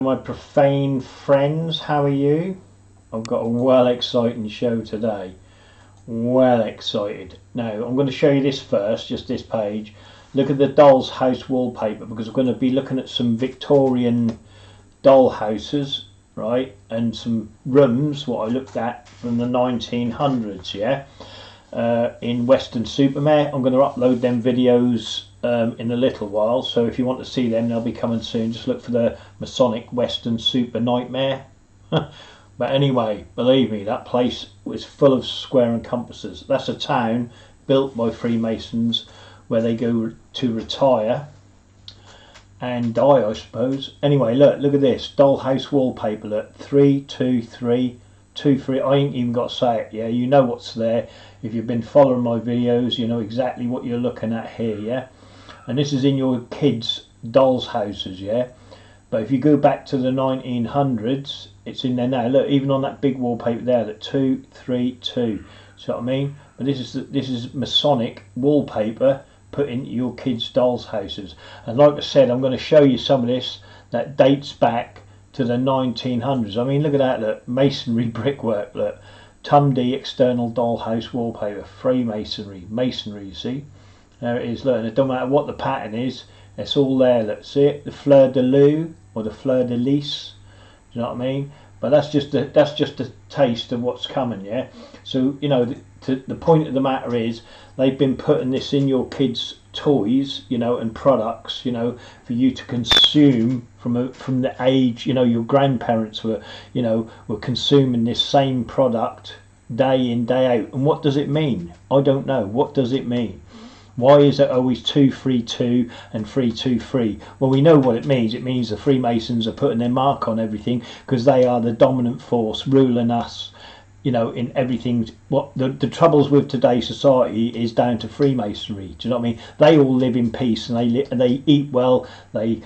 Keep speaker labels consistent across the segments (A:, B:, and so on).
A: My profane friends, how are you? I've got a well exciting show today. Well excited. Now I'm going to show you this first, just this page. Look at the doll's house wallpaper, because I'm going to be looking at some Victorian doll houses, right, and some rooms what I looked at from the 1900s, yeah, in Western Supermare. I'm going to upload them videos in a little while, so if you want to see them, they'll be coming soon. Just look for the Masonic Western Super Nightmare. But anyway, believe me, that place was full of square and compasses. That's a town built by Freemasons where they go to retire and die, I suppose. Anyway, look at this dollhouse wallpaper. Look, 32323. I ain't even got to say it. Yeah, you know what's there. If you've been following my videos, you know exactly what you're looking at here. Yeah, and this is in your kids' dolls' houses. Yeah, but if you go back to the 1900s, it's in there now. Look, even on that big wallpaper there, that 232. See what I mean? But this is Masonic wallpaper put in your kids' dolls' houses. And like I said, I'm going to show you some of this that dates back to the 1900s. I mean, look at that. Look, masonry brickwork. Look, Tumdy external dollhouse wallpaper, Freemasonry, masonry. You see, there it is. Look, and it don't matter what the pattern is, it's all there. Look, see it, the fleur de lis or the fleur de lis. Do you know what I mean? But that's just a taste of what's coming. Yeah. So you know, the point of the matter is they've been putting this in your kids' toys, you know, and products, you know, for you to consume from the age, you know, your grandparents were consuming this same product day in, day out. And what does it mean? I don't know. What does it mean? Why is it always 232 and 323? Well, we know what it means. It means the Freemasons are putting their mark on everything because they are the dominant force ruling us, you know, in everything. What the troubles with today's society is down to Freemasonry. Do you know what I mean? They all live in peace and they eat well, they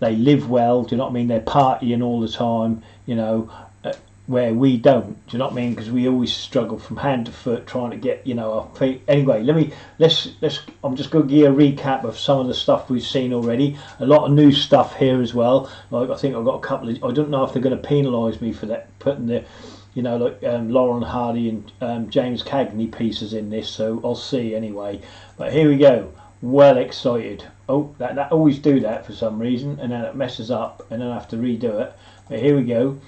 A: live well. Do you know what I mean? They're partying all the time, you know, where we don't. Do you know what I mean? Because we always struggle from hand to foot trying to get, you know, our feet. Anyway, let's I'm just going to give you a recap of some of the stuff we've seen already. A lot of new stuff here as well. Like I think I've got a couple of, I don't know if they're going to penalise me for that, putting the, you know, like Laurel and Hardy and James Cagney pieces in this, so I'll see anyway. But here we go. Well excited. Oh, that always do that for some reason, and then it messes up, and then I have to redo it. But here we go.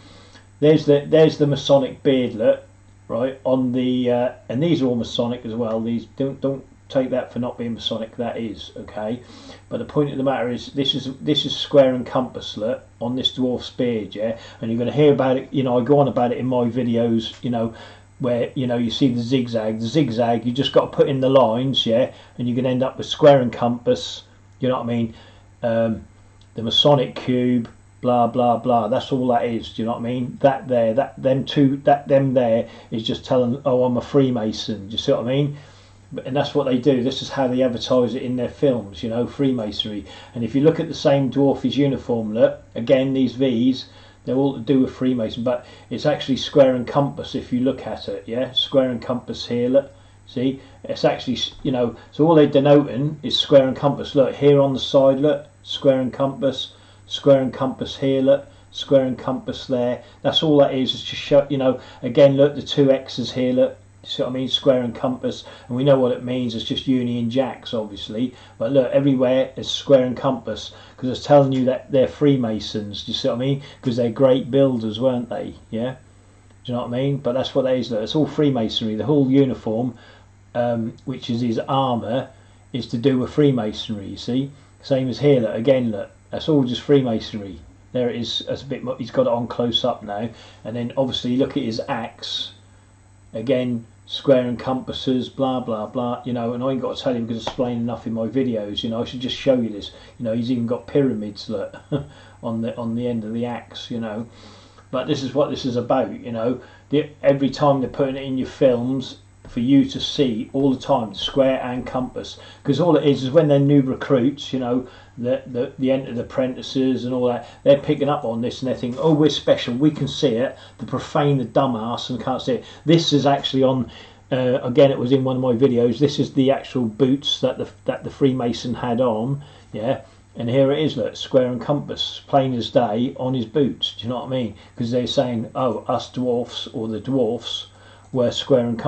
A: There's the Masonic beardlet, right on the, and these are all Masonic as well. These don't take that for not being Masonic. That is okay. But the point of the matter is, this is square and compass, look, on this dwarf's beard, yeah. And you're going to hear about it. You know, I go on about it in my videos. You know, where you know you see the zigzag. The zigzag, you just got to put in the lines, yeah, and you can end up with square and compass. You know what I mean? The Masonic cube. Blah blah blah. That's all that is. Do you know what I mean? That there, them there is just telling, oh, I'm a Freemason. Do you see what I mean? And that's what they do. This is how they advertise it in their films. You know, Freemasonry. And if you look at the same dwarf's uniform, look again. These V's, they're all to do with Freemason, but it's actually square and compass. If you look at it, yeah, square and compass here. Look, see, it's actually, you know. So all they're denoting is square and compass. Look here on the side. Look, square and compass. Square and compass here, look, square and compass there. That's all that is to show, you know, again, look, the two X's here, look, you see what I mean, square and compass, and we know what it means. It's just Union Jacks, obviously, but look, everywhere is square and compass, because it's telling you that they're Freemasons. Do you see what I mean? Because they're great builders, weren't they? Yeah, do you know what I mean? But that's what that is. Look, it's all Freemasonry. The whole uniform, which is his armour, is to do with Freemasonry. You see, same as here. Look, again, look. That's all just Freemasonry. There it is. That's a bit. He's got it on close up now, and then obviously look at his axe. Again, square and compasses, blah blah blah. You know, and I ain't got to tell you because I explain enough in my videos. You know, I should just show you this. You know, he's even got pyramids, look, on the end of the axe. You know, but this is what this is about. You know, every time they're putting it in your films for you to see all the time, square and compass, because all it is when they're new recruits, you know, the entered apprentices and all that, they're picking up on this and they're thinking, oh, we're special, we can see it. The profane, the dumbass, and can't see it. This is actually on, again, it was in one of my videos. This is the actual boots that the Freemason had on, yeah, And here it is, look, square and compass, plain as day, on his boots. Do you know what I mean? Because they're saying, oh, us dwarfs, or the dwarfs, were square and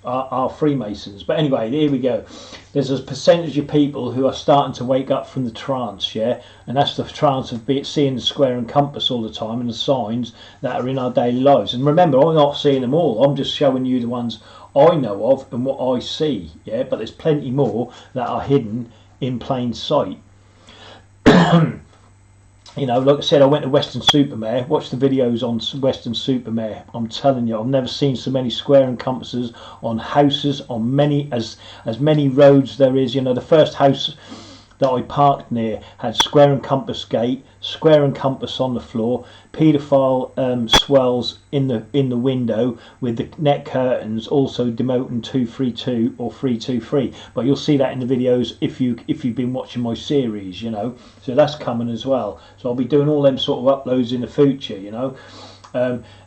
A: are Freemasons. But anyway, here we go. There's a percentage of people who are starting to wake up from the trance, yeah, and that's the trance of seeing the square and compass all the time and the signs that are in our daily lives. And remember, I'm not seeing them all. I'm just showing you the ones I know of and what I see, yeah. But there's plenty more that are hidden in plain sight. You know, like I said, I went to Western Supermare, watched the videos on Western Supermare. I'm telling you, I've never seen so many square and compasses on houses, on as many roads there is. You know, the first house that I parked near had square and compass gate, square and compass on the floor, paedophile swells in the window with the net curtains, also demoting 232 or 323. But you'll see that in the videos if you've been watching my series, you know. So that's coming as well. So I'll be doing all them sort of uploads in the future, you know.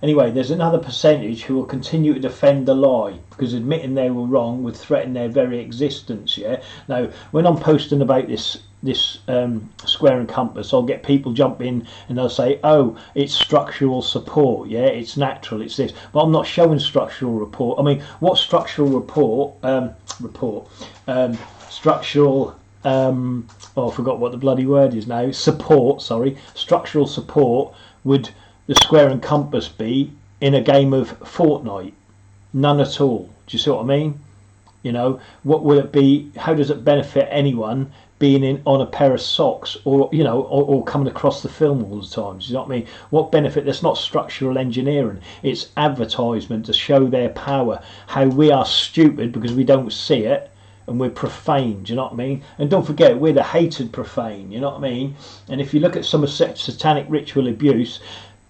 A: Anyway, there's another percentage who will continue to defend the lie, because admitting they were wrong would threaten their very existence. Yeah. Now, when I'm posting about this square and compass, I'll get people jump in and they'll say, "Oh, it's structural support. Yeah, it's natural. It's this." But I'm not showing structural report. I mean, what structural structural. Oh, I forgot what the bloody word is now. Support. Sorry, structural support would the square and compass be in a game of Fortnite? None at all. Do you see what I mean? You know, what will it be? How does it benefit anyone being on a pair of socks, or you know, or coming across the film all the time? Do you know what I mean? What benefit? That's not structural engineering. It's advertisement to show their power. How we are stupid because we don't see it, and we're profane. Do you know what I mean? And don't forget, we're the hated profane. You know what I mean? And if you look at some of satanic ritual abuse,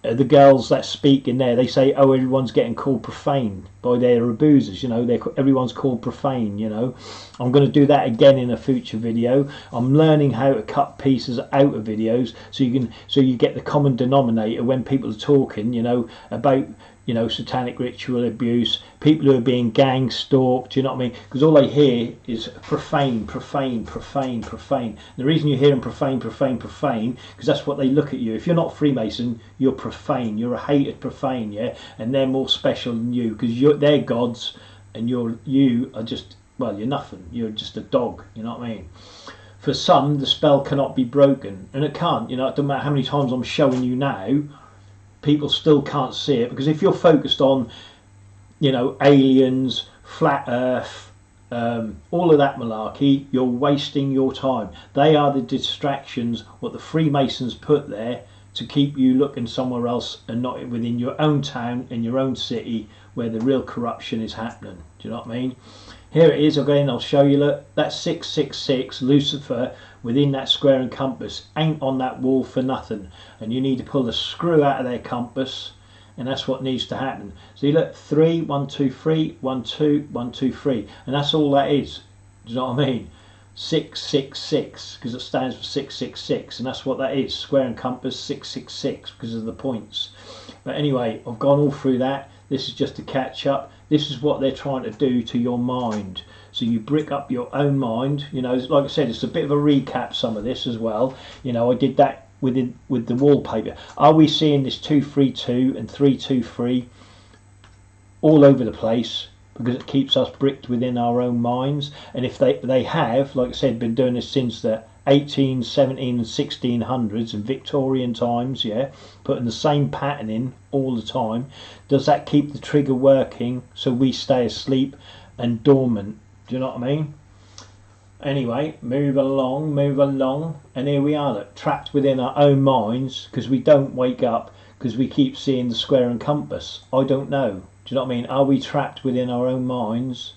A: the girls that speak in there, they say, oh, everyone's getting called profane by their abusers. You know, everyone's called profane. You know, I'm going to do that again in a future video. I'm learning how to cut pieces out of videos so you get the common denominator when people are talking, you know, about, you know, satanic ritual abuse, people who are being gang stalked. You know what I mean? Because all I hear is profane, profane, profane, profane. The reason you hear them profane, profane, profane, because that's what they look at you. If you're not Freemason, you're profane. You're a hated profane, yeah. And they're more special than you because they're gods, and you are just, well, you're nothing. You're just a dog. You know what I mean? For some, the spell cannot be broken, and it can't. You know, it doesn't matter how many times I'm showing you now. People still can't see it, because if you're focused on, you know, aliens, flat earth, all of that malarkey, you're wasting your time. They are the distractions what the Freemasons put there to keep you looking somewhere else and not within your own town and your own city where the real corruption is happening. Do you know what I mean? Here it is again. I'll show you. Look, that's 666 Lucifer within that square and compass ain't on that wall for nothing, and you need to pull the screw out of their compass, and that's what needs to happen. So you look, 3 1 2 3 1 2 1 2 3, and that's all that is. Do you know what I mean? 666, because it stands for 666, and that's what that is. Square and compass 666 because of the points. But anyway, I've gone all through that. This is just to catch up. This is what they're trying to do to your mind. So you brick up your own mind. You know, like I said, it's a bit of a recap, some of this as well. You know, I did that with the wallpaper. Are we seeing this 232 and 323 all over the place? Because it keeps us bricked within our own minds. And if they have, like I said, been doing this since the 18, 17 and 1600s and Victorian times, yeah, putting the same pattern in all the time, does that keep the trigger working so we stay asleep and dormant? Do you know what I mean? Anyway, move along, and here we are, look, trapped within our own minds because we don't wake up, because we keep seeing the square and compass. I don't know. Do you know what I mean? Are we trapped within our own minds,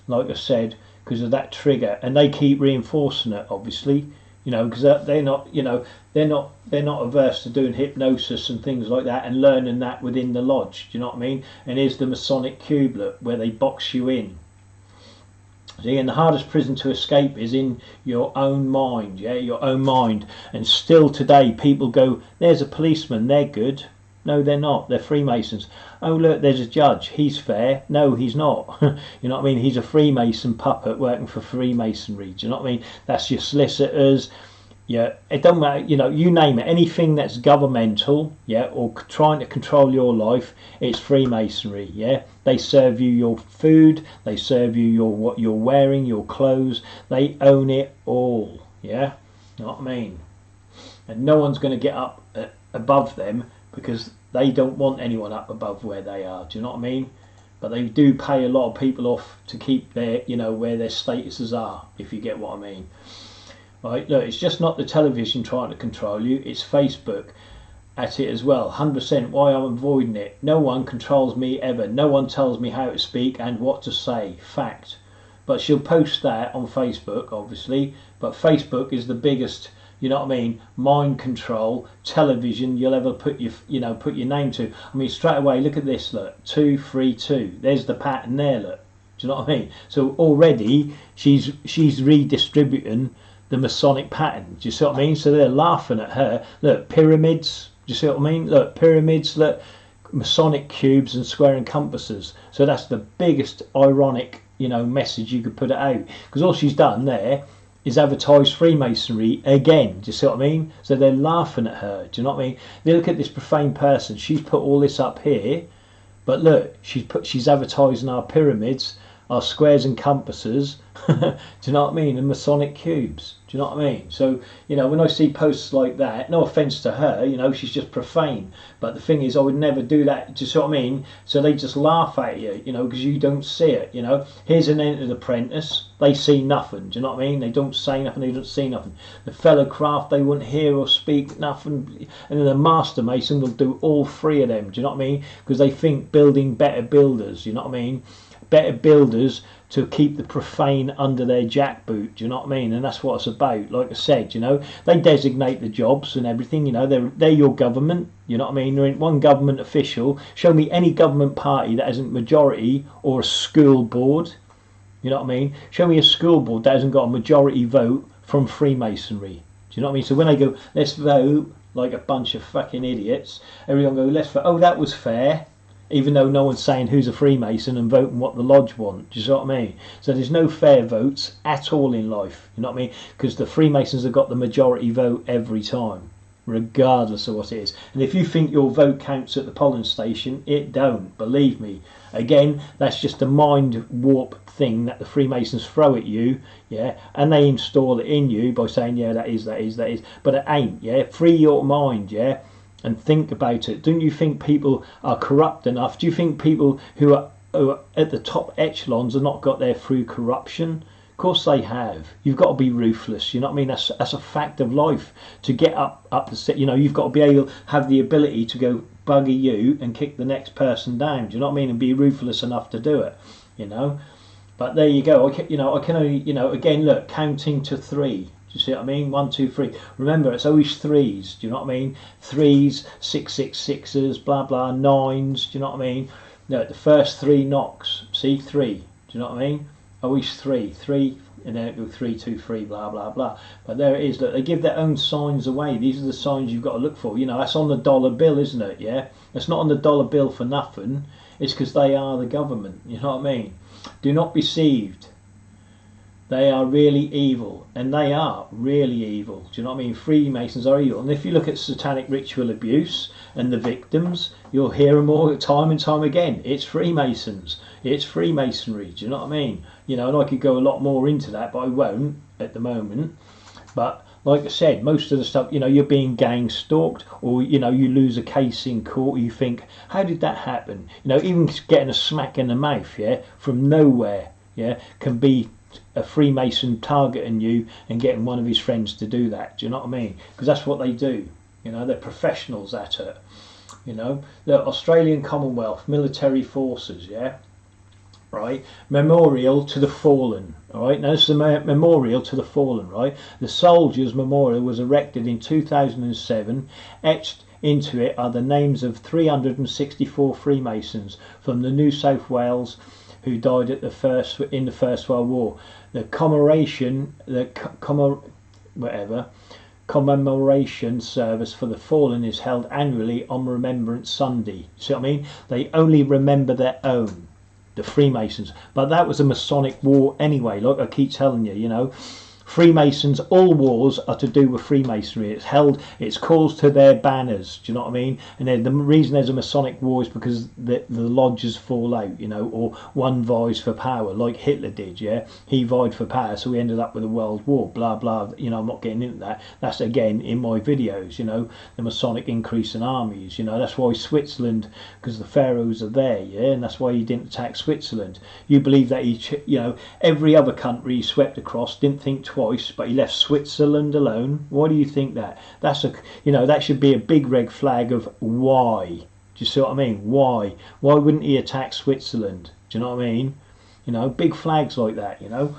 A: like I said, because of that trigger? And they keep reinforcing it, obviously, you know, because they're not, you know, they're not averse to doing hypnosis and things like that and learning that within the lodge. Do you know what I mean? And here's the Masonic cublet where they box you in. See, and the hardest prison to escape is in your own mind, yeah, your own mind. And still today, people go, "There's a policeman, they're good." No, they're not. They're Freemasons. Oh, look, there's a judge. He's fair. No, he's not. You know what I mean? He's a Freemason puppet working for Freemasonry. Do you know what I mean? That's your solicitors. Yeah, it don't matter, you know, you name it, anything that's governmental, yeah, or trying to control your life, it's Freemasonry, yeah. They serve you your food, they serve you your what you're wearing, your clothes, they own it all, yeah. You know what I mean? And no one's going to get up above them because they don't want anyone up above where they are. Do you know what I mean? But they do pay a lot of people off to keep their, you know, where their statuses are, if you get what I mean. Right, look, it's just not the television trying to control you, it's Facebook at it as well. 100% why I'm avoiding it. No one controls me ever. No one tells me how to speak and what to say. Fact. But she'll post that on Facebook, obviously. But Facebook is the biggest, you know what I mean, mind control television you'll ever put your, you know, put your name to. I mean, straight away, look at this, look, 2 3 2. There's the pattern there, look. Do you know what I mean? So already she's redistributing the Masonic pattern. Do you see what I mean? So they're laughing at her. Look, pyramids. Do you see what I mean? Look, pyramids. Look, Masonic cubes and square and compasses. So that's the biggest ironic, you know, message you could put it out. Because all she's done there is advertise Freemasonry again. Do you see what I mean? So they're laughing at her. Do you know what I mean? They look at this profane person. She's put all this up here, but look, she's advertising our pyramids, our squares and compasses. Do you know what I mean? And Masonic cubes. Do you know what I mean? So, you know, when I see posts like that, no offence to her, you know, she's just profane. But the thing is, I would never do that. Do you see what I mean? So they just laugh at you, you know, because you don't see it, you know. Here's an entered apprentice. They see nothing. Do you know what I mean? They don't say nothing. They don't see nothing. The fellow craft, they wouldn't hear or speak nothing. And then the master mason will do all 3 of them. Do you know what I mean? Because they think building better builders. You know what I mean? Better builders to keep the profane under their jackboot. Do you know what I mean? And that's what it's about. Like I said, you know, they designate the jobs and everything. You know, they're your government. You know what I mean? There ain't one government official. Show me any government party that hasn't majority or a school board. You know what I mean? Show me a school board that hasn't got a majority vote from Freemasonry. Do you know what I mean? So when they go, let's vote, like a bunch of fucking idiots, everyone go, let's vote. Oh, that was fair. Even though no one's saying who's a Freemason and voting what the lodge want. Do you see what I mean? So there's no fair votes at all in life. You know what I mean? Because the Freemasons have got the majority vote every time, regardless of what it is. And if you think your vote counts at the polling station, it don't. Believe me. Again, that's just a mind warp thing that the Freemasons throw at you, yeah, and they install it in you by saying, yeah, that is. But it ain't, yeah. Free your mind, yeah. And think about it. Don't you think people are corrupt enough? Do you think people who are at the top echelons have not got there through corruption? Of course they have. You've got to be ruthless. You know what I mean? That's a fact of life. To get up the set, you know, you've got to be able have the ability to go bugger you and kick the next person down. Do you know what I mean? And be ruthless enough to do it. You know. But there you go. I can only, you know, again, look, counting to 3. Do you see what I mean? 1 2 3. Remember, it's always 3s. Do you know what I mean? 3s, 6 6 6s, blah blah, 9s. Do you know what I mean? No, the first 3 knocks. See, 3. Do you know what I mean? Always 3, and then it go 3 2 3, blah blah blah. But there it is. Look, they give their own signs away. These are the signs you've got to look for. You know, that's on the dollar bill, isn't it? Yeah, it's not on the dollar bill for nothing. It's because they are the government. You know what I mean? Do not be deceived. They are really evil, and they are really evil. Do you know what I mean? Freemasons are evil. And if you look at satanic ritual abuse and the victims, you'll hear them all time and time again. It's Freemasons. It's Freemasonry. Do you know what I mean? You know, and I could go a lot more into that, but I won't at the moment. But like I said, most of the stuff, you know, you're being gang stalked, or, you know, you lose a case in court, you think, how did that happen? You know, even getting a smack in the mouth, yeah, from nowhere, yeah, can be a Freemason targeting you and getting one of his friends to do that. Do you know what I mean? Because that's what they do. You know, they're professionals at it. You know, the Australian Commonwealth Military Forces, yeah, right? Memorial to the fallen. All right, now this is a memorial to the fallen, right? The Soldiers Memorial was erected in 2007. Etched into it are the names of 364 Freemasons from the New South Wales who died in the First World War. The commemoration service for the fallen is held annually on Remembrance Sunday. See what I mean? They only remember their own, the Freemasons. But that was a Masonic war anyway, like I keep telling you, you know. Freemasons, all wars are to do with Freemasonry. It's calls to their banners. Do you know what I mean? And then the reason there's a Masonic war is because the lodges fall out, you know, or one vies for power, like Hitler did. Yeah, he vied for power, so we ended up with a world war. Blah blah. You know, I'm not getting into that. That's again in my videos. You know, the Masonic increase in armies. You know, that's why Switzerland, because the pharaohs are there. Yeah, and that's why he didn't attack Switzerland. You believe that you know, every other country he swept across didn't think twice, but he left Switzerland alone. Why do you think that? That's a, you know, that should be a big red flag of why. Do you see what I mean? Why wouldn't he attack Switzerland? Do you know what I mean? You know, big flags like that, you know.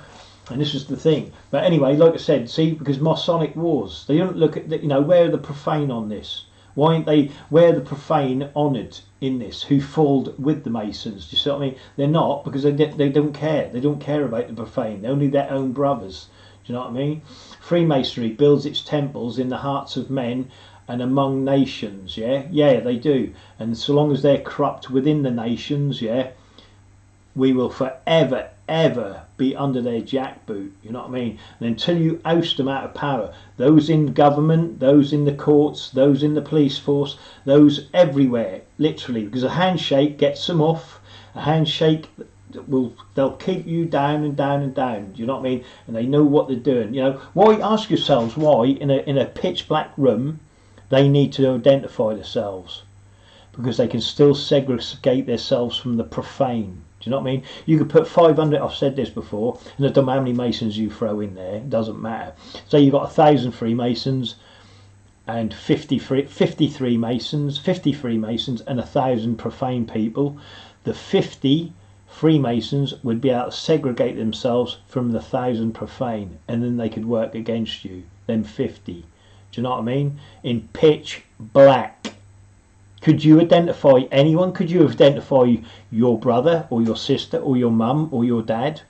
A: And this is the thing. But anyway, like I said, see, because Masonic wars, they don't look at the, you know, where are the profane on this? Why aren't they, where are the profane honoured in this, who fought with the Masons? Do you see what I mean? They're not, because they don't care. They don't care about the profane. They're only their own brothers. Do you know what I mean? Freemasonry builds its temples in the hearts of men and among nations, yeah? Yeah, they do. And so long as they're corrupt within the nations, yeah, we will forever, ever be under their jackboot, you know what I mean? And until you oust them out of power, those in government, those in the courts, those in the police force, those everywhere, literally, because a handshake gets them off. A handshake they'll keep you down and down and down, do you know what I mean? And they know what they're doing. You know, why, ask yourselves why in a pitch black room they need to identify themselves, because they can still segregate themselves from the profane. Do you know what I mean? You could put 500, I've said this before, and I don't know how many Masons you throw in there, it doesn't matter. So you've got 1,000 Freemasons and 53 Masons, and 1,000 profane people. The 50 Freemasons would be able to segregate themselves from the 1,000 profane, and then they could work against you, them 50. Do you know what I mean? In pitch black. Could you identify anyone? Could you identify your brother or your sister or your mum or your dad?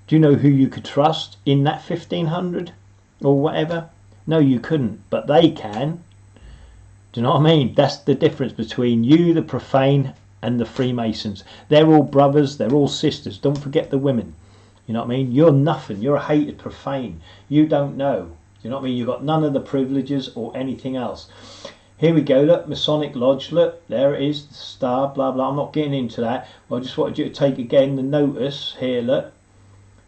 A: Do you know who you could trust in that 1,500 or whatever? No, you couldn't, but they can. Do you know what I mean? That's the difference between you, the profane, and the Freemasons. They're all brothers, they're all sisters. Don't forget the women. You know what I mean? You're nothing. You're a hated profane. You don't know. Do you know what I mean? You've got none of the privileges or anything else. Here we go, look, Masonic Lodge, look, there it is, the star, blah, blah. I'm not getting into that. I just wanted you to take again the notice here, look.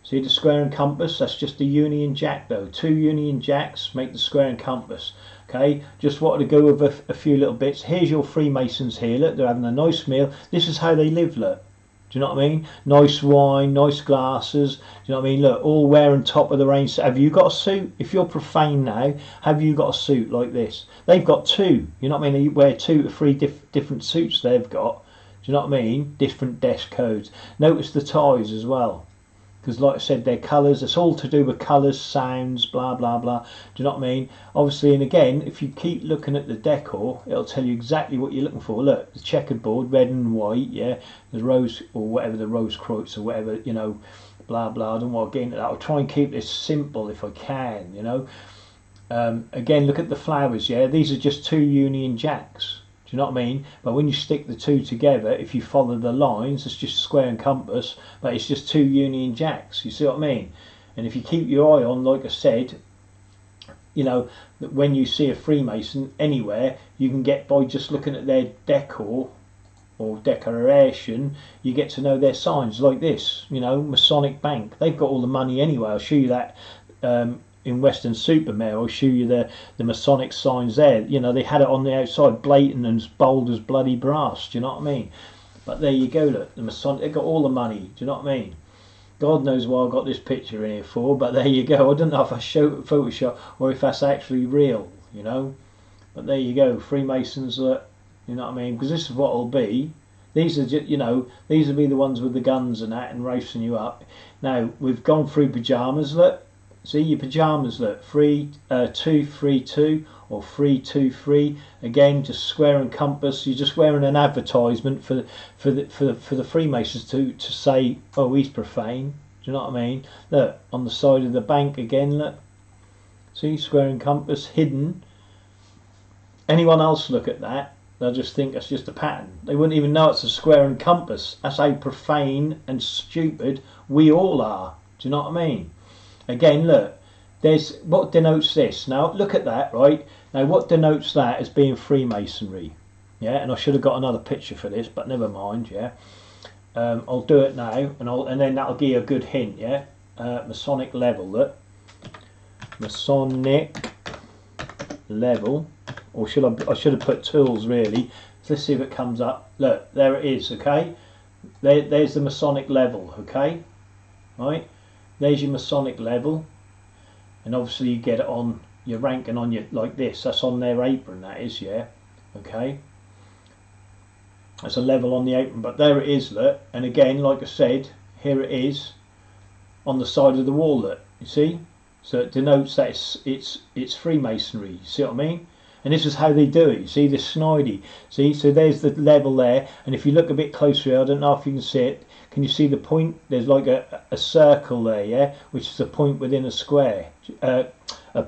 A: See the square and compass? That's just a Union Jack, though. 2 Union Jacks make the square and compass. Okay, just wanted to go with a few little bits. Here's your Freemasons here, look, they're having a nice meal. This is how they live, look. Do you know what I mean? Nice wine, nice glasses. Do you know what I mean? Look, all wearing top of the range. Have you got a suit? If you're profane now, have you got a suit like this? They've got 2. You know what I mean? They wear 2 to 3 different suits they've got. Do you know what I mean? Different desk codes. Notice the ties as well. Because like I said, their colours, it's all to do with colours, sounds, blah, blah, blah. Do you know what I mean? Obviously, and again, if you keep looking at the decor, it'll tell you exactly what you're looking for. Look, the checkered board, red and white, yeah. The rose, or whatever, the rose quotes, or whatever, you know, blah, blah. I don't want to get into that. I'll try and keep this simple if I can, you know. Again, look at the flowers, yeah. These are just 2 Union Jacks. Do you know what I mean? But when you stick the 2 together, if you follow the lines, it's just square and compass, but it's just 2 Union Jacks. You see what I mean? And if you keep your eye on, like I said, you know, that when you see a Freemason anywhere, you can get, by just looking at their decor or decoration, you get to know their signs, like this, you know, Masonic Bank. They've got all the money anyway. I'll show you that in Western Supermare. I'll show you the Masonic signs there. You know, they had it on the outside, blatant and as bold as bloody brass. Do you know what I mean? But there you go, look, the Masonic, they got all the money. Do you know what I mean? God knows why I got this picture in here for, but there you go. I don't know if I show it Photoshop or if that's actually real, you know. But there you go, Freemasons, you know what I mean? Because this is what it'll be. These are just, you know, these will be the ones with the guns and that and roasting you up. Now, we've gone through pyjamas, look. See your pyjamas, look, 3 2 3 2 or 3 2 3. Again, just square and compass. You're just wearing an advertisement for the Freemasons to say, oh, he's profane. Do you know what I mean? Look, on the side of the bank again, look. See, square and compass hidden. Anyone else look at that, they'll just think that's just a pattern. They wouldn't even know it's a square and compass. That's how profane and stupid we all are. Do you know what I mean? Again, look, there's what denotes this. Now look at that, right? Now what denotes that as being Freemasonry? Yeah, and I should have got another picture for this, but never mind. Yeah, I'll do it now, and then that'll give you a good hint. Yeah, Masonic level. Look, Masonic level, or should I should have put tools really. So let's see if it comes up. Look, there it is. Okay, there's the Masonic level. Okay, right. There's your Masonic level, and obviously you get it on your rank and on your like this. That's on their apron. That is, yeah. Okay. That's a level on the apron, but there it is. Look, and again, like I said, here it is on the side of the wall. Look, you see. So it denotes that it's Freemasonry. You see what I mean? And this is how they do it. You see this snidey. See, so there's the level there, and if you look a bit closer, I don't know if you can see it. Can you see the point? There's like a circle there, yeah, which is a point within a square, a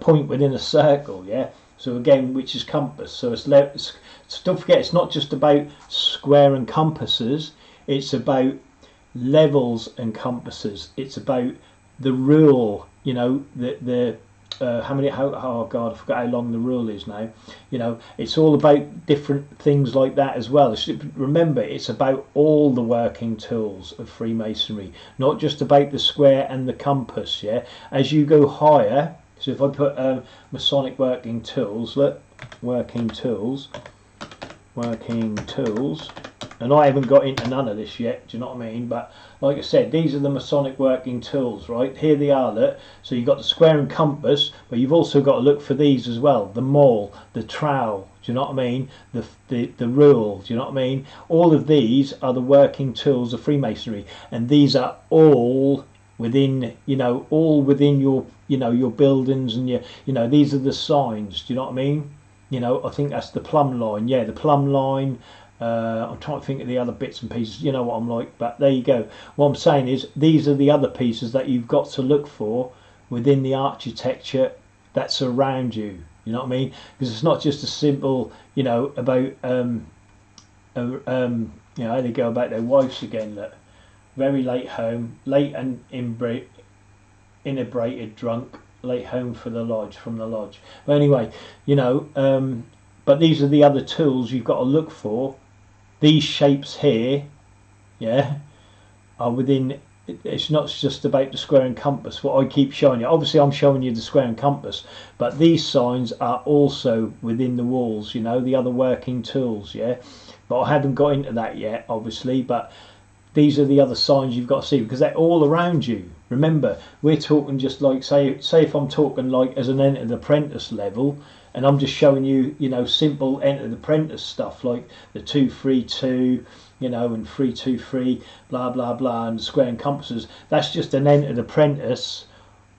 A: point within a circle, yeah. So again, which is compass. So so don't forget, it's not just about square and compasses. It's about levels and compasses. It's about the rule. You know, oh god, I forgot how long the rule is now. You know, it's all about different things like that as well. Remember, it's about all the working tools of Freemasonry, not just about the square and the compass. Yeah, as you go higher. So if I put Masonic working tools, look, working tools, and I haven't got into none of this yet. Do you know what I mean? But like I said, these are the Masonic working tools, right? Here they are, look. So you've got the square and compass, but you've also got to look for these as well. The maul, the trowel, do you know what I mean? The rule, do you know what I mean? All of these are the working tools of Freemasonry, and these are all within, you know, all within your, you know, your buildings and your, you know, these are the signs. Do you know what I mean? You know, I think that's the plumb line. Yeah, the plumb line. I'm trying to think of the other bits and pieces, you know what I'm like, but there you go. What I'm saying is these are the other pieces that you've got to look for within the architecture that's around you, you know what I mean? Because it's not just a simple, you know, about you know, how they go about their wives again. Look, very late home, late and inebriated, drunk, late home for the lodge, from the lodge. But anyway, you know, but these are the other tools you've got to look for. These shapes here, yeah, are within. It's not just about the square and compass. What I keep showing you, obviously I'm showing you the square and compass, but these signs are also within the walls, you know, the other working tools, yeah. But I haven't got into that yet, obviously, but these are the other signs you've got to see, because they're all around you. Remember, we're talking just like, say if I'm talking like as an entered apprentice level, and I'm just showing you, you know, simple entered apprentice stuff like the 2-3-2, you know, and 3-2-3, blah blah blah, and square and compasses. That's just an entered apprentice,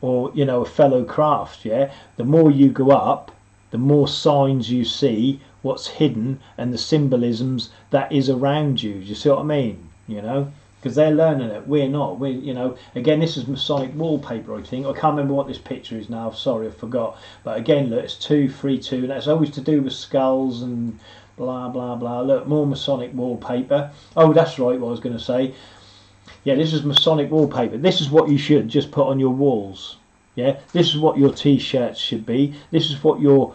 A: or, you know, a fellow craft. Yeah, the more you go up, the more signs you see, what's hidden, and the symbolisms that is around you. Do you see what I mean? You know, because they're learning it, we're not. We, you know, again, this is Masonic wallpaper, I think. I can't remember what this picture is now. Sorry, I forgot. But again, look, it's 2-3-2, and that's always to do with skulls and blah blah blah. Look, more Masonic wallpaper. Oh, that's right, what I was going to say. Yeah, this is Masonic wallpaper. This is what you should just put on your walls. Yeah, this is what your t-shirts should be. This is what your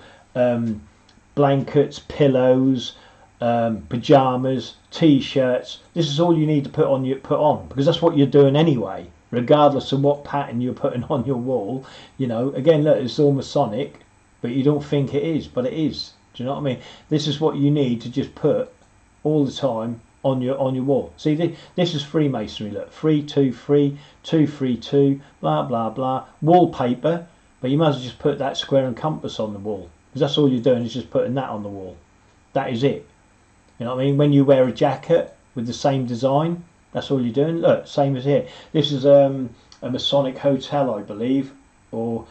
A: blankets, pillows, pajamas, t-shirts. This is all you need to put on, because that's what you're doing anyway, regardless of what pattern you're putting on your wall. You know, again, look, it's all Masonic, but you don't think it is, but it is. Do you know what I mean? This is what you need to just put all the time on your wall. See, this is Freemasonry. Look, 3-2-3, 2-3-2, blah blah blah. Wallpaper, but you might as well just put that square and compass on the wall, because that's all you're doing is just putting that on the wall. That is it. You know what I mean? When you wear a jacket with the same design, that's all you're doing. Look, same as here. This is a Masonic hotel, I believe, or,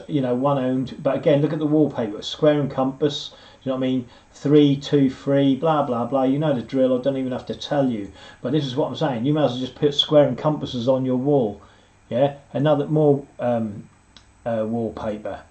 A: you know, one owned. But again, look at the wallpaper, square and compass. You know what I mean? 3-2-3, blah blah blah. You know the drill. I don't even have to tell you. But this is what I'm saying. You might as well just put square and compasses on your wall. Yeah. Another more wallpaper.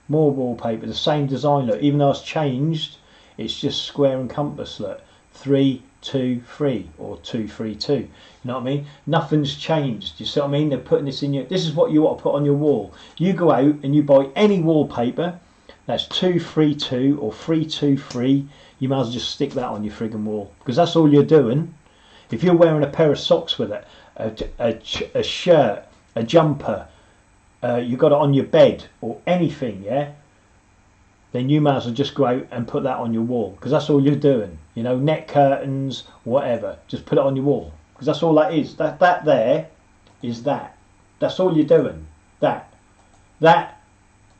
A: More wallpaper. The same design. Look, even though it's changed, it's just square and compass. Look, 3-2-3. 2, 3, or 2, 3, 2. You know what I mean? Nothing's changed. You see what I mean? They're putting this in your. This is what you want to put on your wall. You go out and you buy any wallpaper that's 2, 3, 2 or 3, 2, 3. You might as well just stick that on your friggin' wall, because that's all you're doing. If you're wearing a pair of socks with it, a shirt, a jumper, you got it on your bed or anything, yeah, then you might as well just go out and put that on your wall, because that's all you're doing. You know, net curtains, whatever, just put it on your wall, because that's all that is. That there is that. That's all you're doing. That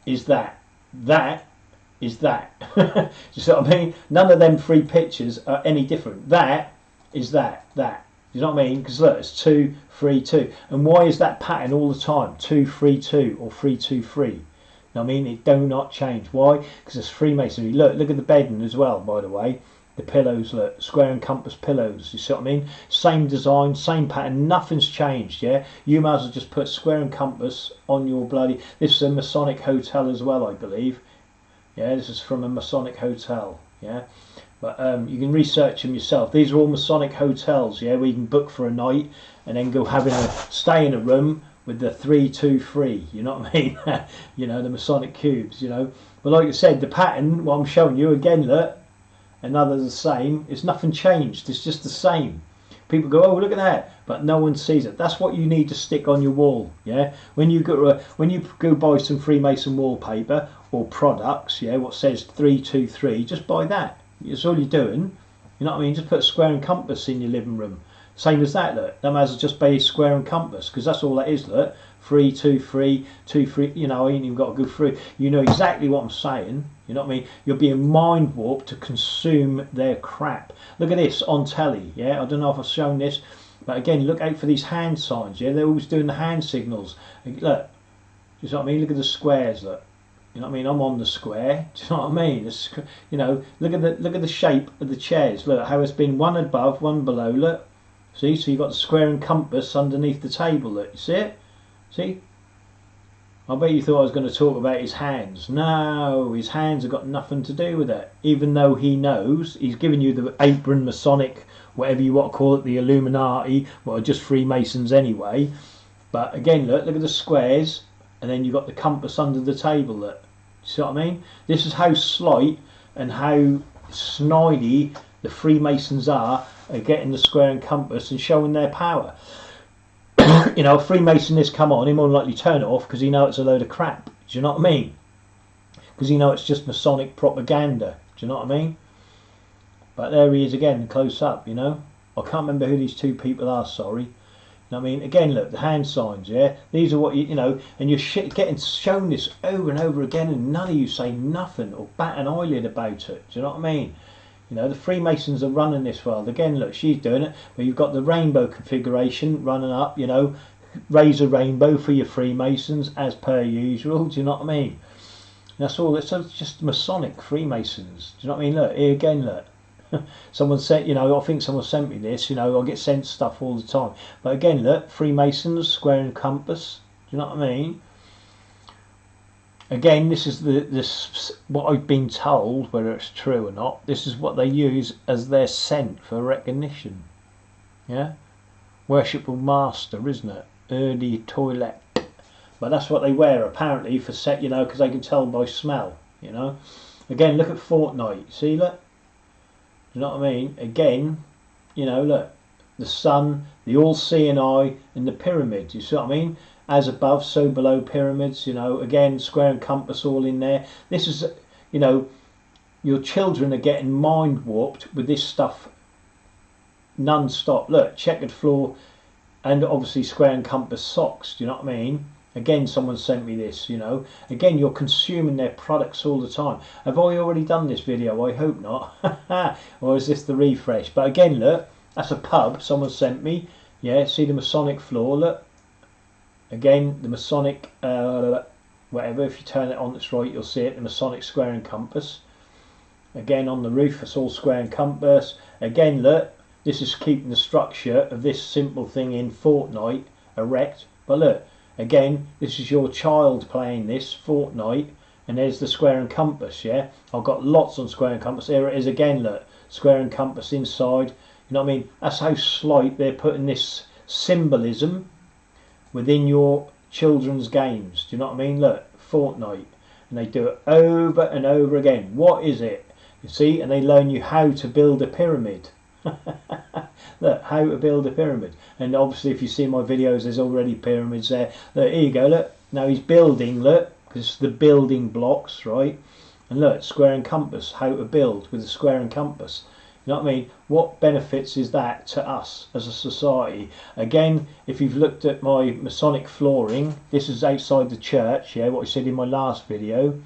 A: is that. That is that. You see what I mean? None of them 3 pictures are any different. That is that. You know what I mean? Because look, it's 2, 3, 2. And why is that pattern all the time? 2, 3, 2 or 3, 2, 3. You know what I mean? It do not change. Why? Because it's Freemasonry. Look at the bedding as well, by the way. The pillows, look, square and compass pillows. You see what I mean? Same design, same pattern. Nothing's changed, yeah? You might as well just put square and compass on your bloody... This is a Masonic hotel as well, I believe. Yeah, this is from a Masonic hotel, yeah? But you can research them yourself. These are all Masonic hotels, yeah, where you can book for a night and then go stay in a room with the 3, 2, 3. You know what I mean? You know, the Masonic cubes. You know, but like I said, the pattern. What I'm showing you again, look, another the same. It's nothing changed. It's just the same. People go, oh, look at that, but no one sees it. That's what you need to stick on your wall. Yeah, when you go buy some Freemason wallpaper or products, yeah, what says 3, 2, 3, just buy that. It's all you're doing. You know what I mean? Just put a square and compass in your living room. Same as that, look. That might as well just be square and compass, because that's all that is, look. 3, 2, 3, 2, 3. You know, I ain't even got to go through. You know exactly what I'm saying. You know what I mean? You're being mind warped to consume their crap. Look at this on telly, yeah? I don't know if I've shown this, but again, look out for these hand signs, yeah? They're always doing the hand signals. Look, you know what I mean? Look at the squares, look. You know what I mean? I'm on the square. Do you know what I mean? It's, you know, look at the shape of the chairs. Look how it's been one above, one below. Look, see. So you've got the square and compass underneath the table. Look, you see it? See? I bet you thought I was going to talk about his hands. No, his hands have got nothing to do with it. Even though he knows, he's giving you the apron Masonic, whatever you want to call it, the Illuminati, well, just Freemasons anyway. But again, look at the squares, and then you've got the compass under the table. Look. See what I mean? This is how slight and how snidey the Freemasons are at getting the square and compass and showing their power. You know, Freemason this come on, he more than likely turn it off because he know it's a load of crap. Do you know what I mean? Because he know it's just Masonic propaganda. Do you know what I mean? But there he is again, close up, you know. I can't remember who these 2 people are, sorry. You know what I mean? Again, look, the hand signs, yeah? These are what you know, and you're getting shown this over and over again, and none of you say nothing or bat an eyelid about it. Do you know what I mean? You know, the Freemasons are running this world. Again, look, she's doing it, but you've got the rainbow configuration running up, you know, raise a rainbow for your Freemasons, as per usual. Do you know what I mean? That's all. It's just Masonic Freemasons. Do you know what I mean? Look, here again, look. Someone sent, you know, I think someone sent me this, you know, I get sent stuff all the time. But again, look, Freemasons, square and compass. Do you know what I mean? Again, this is this what I've been told, whether it's true or not. This is what they use as their scent for recognition. Yeah, worshipful master, isn't it? Early toilet. But that's what they wear apparently for set, you know, because they can tell by smell. You know. Again, look at Fortnite. See, look. Do you know what I mean? Again, you know, look, the sun, the all-seeing eye, and the pyramid. You see what I mean? As above, so below pyramids. You know, again, square and compass all in there. This is, you know, your children are getting mind warped with this stuff non-stop. Look, checkered floor, and obviously square and compass socks. Do you know what I mean? Again, someone sent me this, you know. Again, you're consuming their products all the time. Have I already done this video? I hope not. Or is this the refresh? But again, look, that's a pub someone sent me. Yeah, see the Masonic floor, look. Again, the Masonic, whatever, if you turn it on that's right, you'll see it, the Masonic square and compass. Again, on the roof, it's all square and compass. Again, look, this is keeping the structure of this simple thing in Fortnite erect. But look, again, this is your child playing this Fortnite, and there's the square and compass. Yeah, I've got lots on square and compass. Here it is again. Look, square and compass inside. You know what I mean? That's how slight they're putting this symbolism within your children's games. Do you know what I mean? Look, Fortnite, and they do it over and over again. What is it? You see, and they learn you how to build a pyramid. Look, how to build a pyramid. And obviously, if you see my videos, there's already pyramids there. Look, here you go. Look, now he's building. Look, because it's the building blocks, right? And look, square and compass. How to build with a square and compass. You know what I mean? What benefits is that to us as a society? Again, if you've looked at my Masonic flooring, this is outside the church, yeah, what I said in my last video.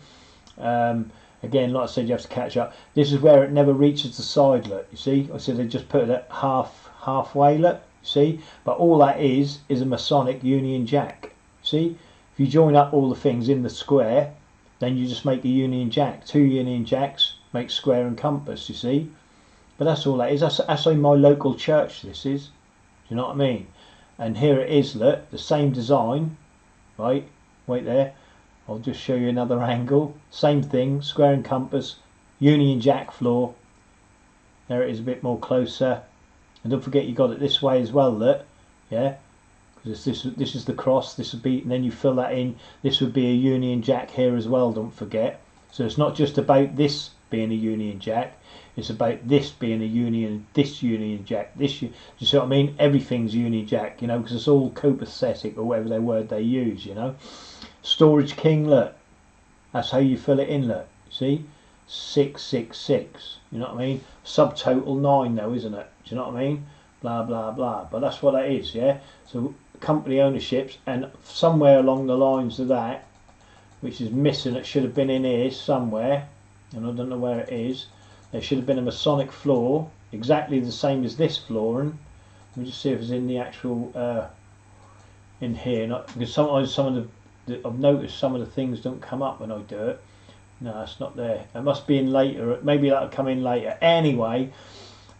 A: Again, like I said, you have to catch up. This is where it never reaches the side, look, you see? I said they just put it halfway, look, you see? But all that is a Masonic Union Jack, see? If you join up all the things in the square, then you just make a Union Jack. 2 Union Jacks make square and compass, you see? But that's all that is. That's in my local church, this is. Do you know what I mean? And here it is, look, the same design, right? Wait there. I'll just show you another angle. Same thing, square and compass, Union Jack floor. There it is a bit more closer. And don't forget you got it this way as well, look. Yeah? Because this is the cross, this would be, and then you fill that in. This would be a Union Jack here as well, don't forget. So it's not just about this being a Union Jack. It's about this being a Union, this Union Jack, this. Do you see what I mean? Everything's Union Jack, you know, because it's all copacetic or whatever their word they use, you know. Storage King, look. That's how you fill it in, look. See? 666. You know what I mean? Subtotal 9 though, isn't it? Do you know what I mean? Blah, blah, blah. But that's what that is, yeah? So company ownerships, and somewhere along the lines of that, which is missing, it should have been in here somewhere, and I don't know where it is. There should have been a Masonic floor, exactly the same as this flooring. Let me just see if it's in the actual, in here. Not, because sometimes some of I've noticed some of the things don't come up when I do it. No, it's not there. It must be in later. Maybe that'll come in later. Anyway,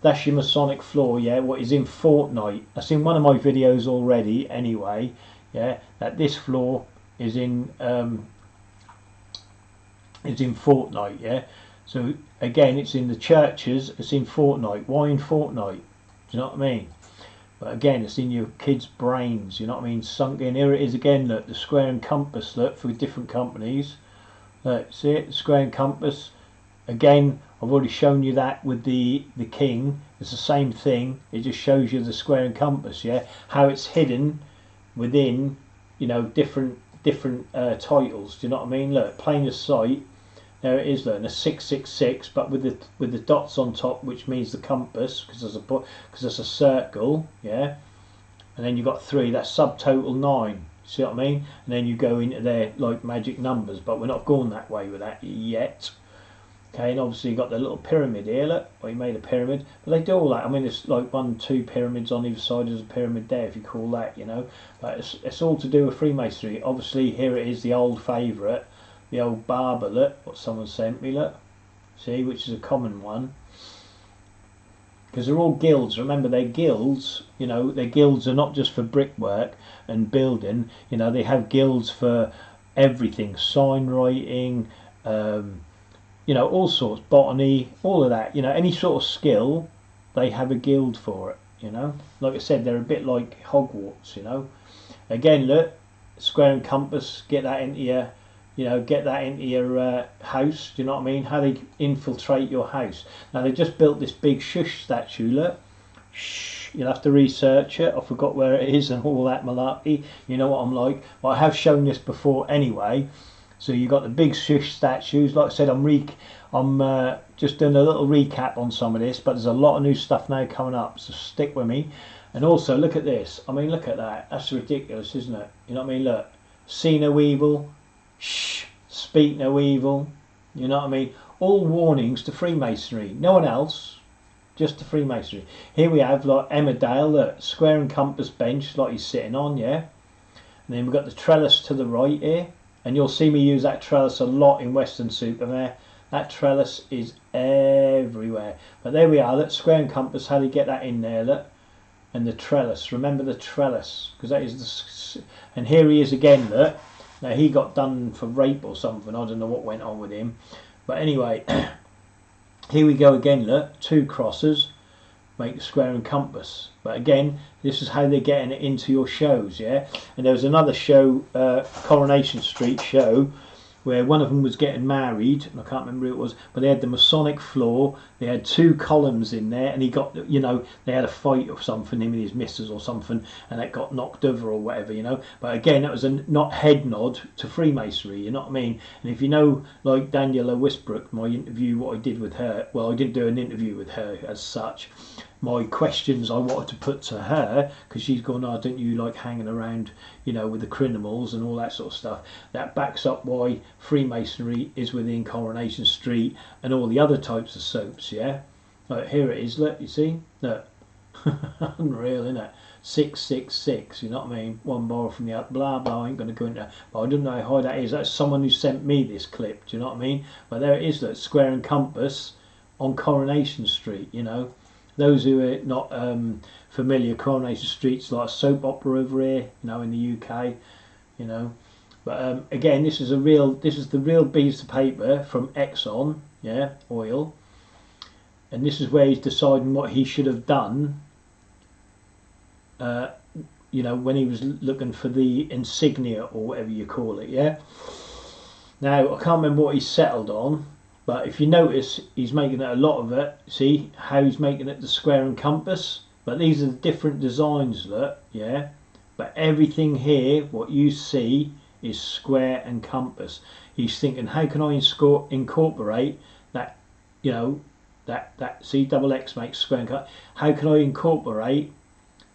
A: that's your Masonic floor, yeah, what is in Fortnite. That's in one of my videos already, anyway, yeah, that this floor is in Fortnite, yeah. So again, it's in the churches, it's in Fortnite. Why in Fortnite? Do you know what I mean? But again, it's in your kids' brains, you know what I mean? Sunk in. Here it is again, look, the square and compass, look, for different companies. Look, see it, the square and compass. Again, I've already shown you that with the king. It's the same thing. It just shows you the square and compass, yeah? How it's hidden within, you know, different titles. Do you know what I mean? Look, plain as sight. There it is, look, and a 666, but with the dots on top, which means the compass, because there's a circle, yeah. And then you've got 3. That's subtotal 9. See what I mean? And then you go into there like magic numbers, but we're not going that way with that yet. Okay, and obviously you've got the little pyramid here, look, we made a pyramid, but they do all that. I mean, it's like 1, 2 pyramids on either side. There's a pyramid there, if you call that, you know. But it's all to do with Freemasonry. Obviously, here it is, the old favourite, the old barber, look, what someone sent me, look. See, which is a common one. Because they're all guilds. Remember, they're guilds, you know, their guilds are not just for brickwork and building, you know, they have guilds for everything, sign writing, you know, all sorts, botany, all of that, you know, any sort of skill, they have a guild for it, you know. Like I said, they're a bit like Hogwarts, you know. Again, look, square and compass, get that into your, you know, get that into your house, do you know what I mean? How they infiltrate your house. Now, they just built this big Sshhed statue, look. Shh, you'll have to research it. I forgot where it is and all that malarkey. You know what I'm like. Well, I have shown this before anyway. So you got the big Sshhed statues. Like I said, I'm just doing a little recap on some of this, but there's a lot of new stuff now coming up, so stick with me. And also, look at this. I mean, look at that. That's ridiculous, isn't it? You know what I mean? Look, see no evil, shh, speak no evil. You know what I mean? All warnings to Freemasonry. No one else, just to Freemasonry. Here we have like Emmerdale, look, square and compass bench, like he's sitting on, yeah. And then we've got the trellis to the right here. And you'll see me use that trellis a lot in Western-super-Mare. That trellis is everywhere. But there we are, look, square and compass, how do you get that in there, look. And the trellis, remember the trellis, because that is the... And here he is again, look. Now he got done for rape or something, I don't know what went on with him. But anyway, here we go again, look, 2 crosses. make a square and compass. But again, this is how they're getting it into your shows, yeah. And there was another show, Coronation Street show, where one of them was getting married, and I can't remember who it was, but they had the Masonic floor, they had 2 columns in there, and he got, you know, they had a fight or something, him and his missus or something, and that got knocked over or whatever, you know. But again, that was a not head nod to Freemasonry, you know what I mean? And if you know, like Daniela Wisbrook, my interview, what I did with her, well, I didn't do an interview with her as such, my questions I wanted to put to her, because she's gone, oh, don't you like hanging around, you know, with the criminals and all that sort of stuff. That backs up why Freemasonry is within Coronation Street and all the other types of soaps, yeah. Like here it is, look, you see, look, unreal, isn't it? 666, you know what I mean? One bar from the other, blah blah. I ain't going to go into that, but I don't know how that is. That's someone who sent me this clip. Do you know what I mean? But there it is, look, square and compass on Coronation Street, you know. Those who are not familiar, Coronation Street's like a soap opera over here, you know, in the UK, you know. But again, this is the real piece of paper from Exxon, yeah, oil, and this is where he's deciding what he should have done. You know, when he was looking for the insignia or whatever you call it, yeah. Now I can't remember what he settled on. But if you notice, he's making it a lot of it. See how he's making it the square and compass? But these are the different designs, look, yeah. But everything here, what you see, is square and compass. He's thinking, how can I incorporate that, you know, that see, double X makes square and compass. How can I incorporate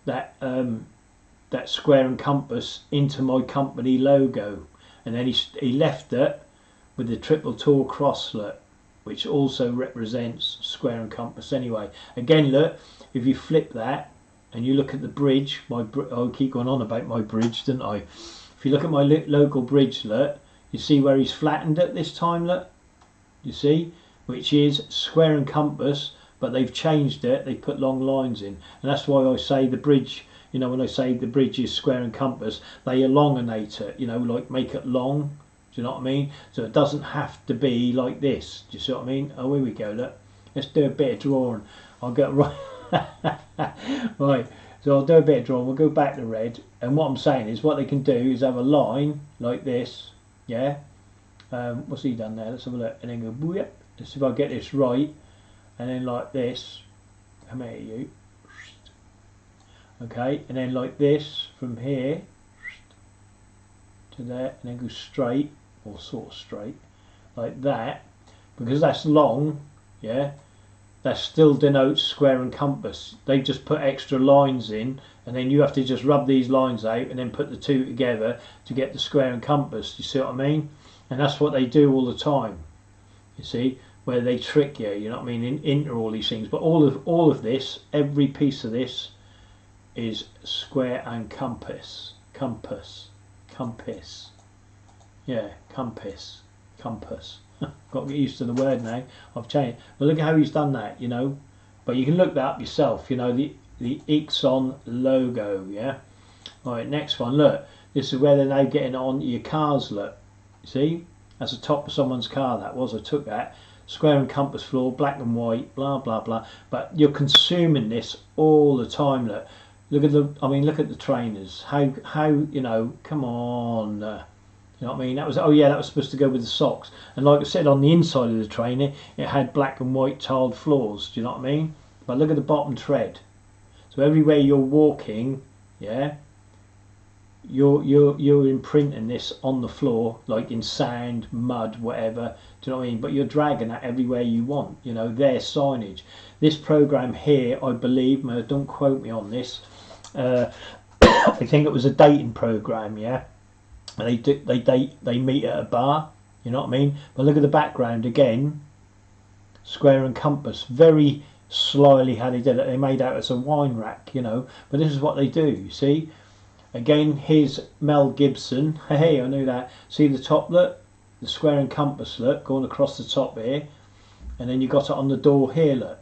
A: that that square and compass into my company logo? And then he left it with the triple tall cross, look, which also represents square and compass anyway. Again, look, if you flip that and you look at the bridge, I keep going on about my bridge, didn't I? If you look at my local bridge, look, you see where he's flattened it this time, look, you see, which is square and compass, but they've changed it, they put long lines in, and that's why I say the bridge, you know, when I say the bridge is square and compass, they elongate it, you know, like make it long. Do you know what I mean? So it doesn't have to be like this. Do you see what I mean? Oh, here we go, look. Let's do a bit of drawing. I'll get right. Right, so I'll do a bit of drawing. We'll go back to red. And what I'm saying is what they can do is have a line like this. Yeah? What's he done there? Let's have a look. And then go, whoop. Let's see if I get this right. And then like this. Come here, you. Okay, and then like this from here to there. And then go straight. Or sort of straight like that, because that's long, yeah, that still denotes square and compass. They just put extra lines in, and then you have to just rub these lines out and then put the two together to get the square and compass. You see what I mean? And that's what they do all the time, you see, where they trick you, you know what I mean, into all these things. But all of this, every piece of this is square and compass. Yeah, compass. Got to get used to the word now. I've changed. But look at how he's done that, you know. But you can look that up yourself, you know, the Exxon logo, yeah. Alright, next one, look. This is where they're now getting on your cars, look. You see? That's the top of someone's car, that was. I took that. Square and compass floor, black and white, blah, blah, blah. But you're consuming this all the time, look. Look at the trainers. How you know, come on. You know what I mean? That was, oh yeah, that was supposed to go with the socks. And like I said, on the inside of the trainer, it had black and white tiled floors. Do you know what I mean? But look at the bottom tread. So everywhere you're walking, yeah, you're imprinting this on the floor, like in sand, mud, whatever. Do you know what I mean? But you're dragging that everywhere you want. You know, their signage. This program here, I believe, don't quote me on this. I think it was a dating program, yeah. And they meet at a bar, you know what I mean? But look at the background again, square and compass, very slyly how they did it. They made out as a wine rack, you know, but this is what they do, you see? Again, here's Mel Gibson. Hey, I knew that. See the top, look? The square and compass, look, going across the top here. And then you got it on the door here, look.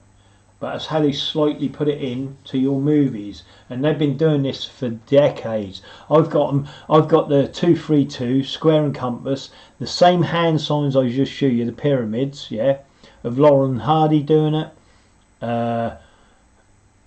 A: But that's how they slightly put it in to your movies, and they've been doing this for decades. I've got the 232 square and compass, the same hand signs I just showed you, the pyramids, yeah, of Lauren Hardy doing it.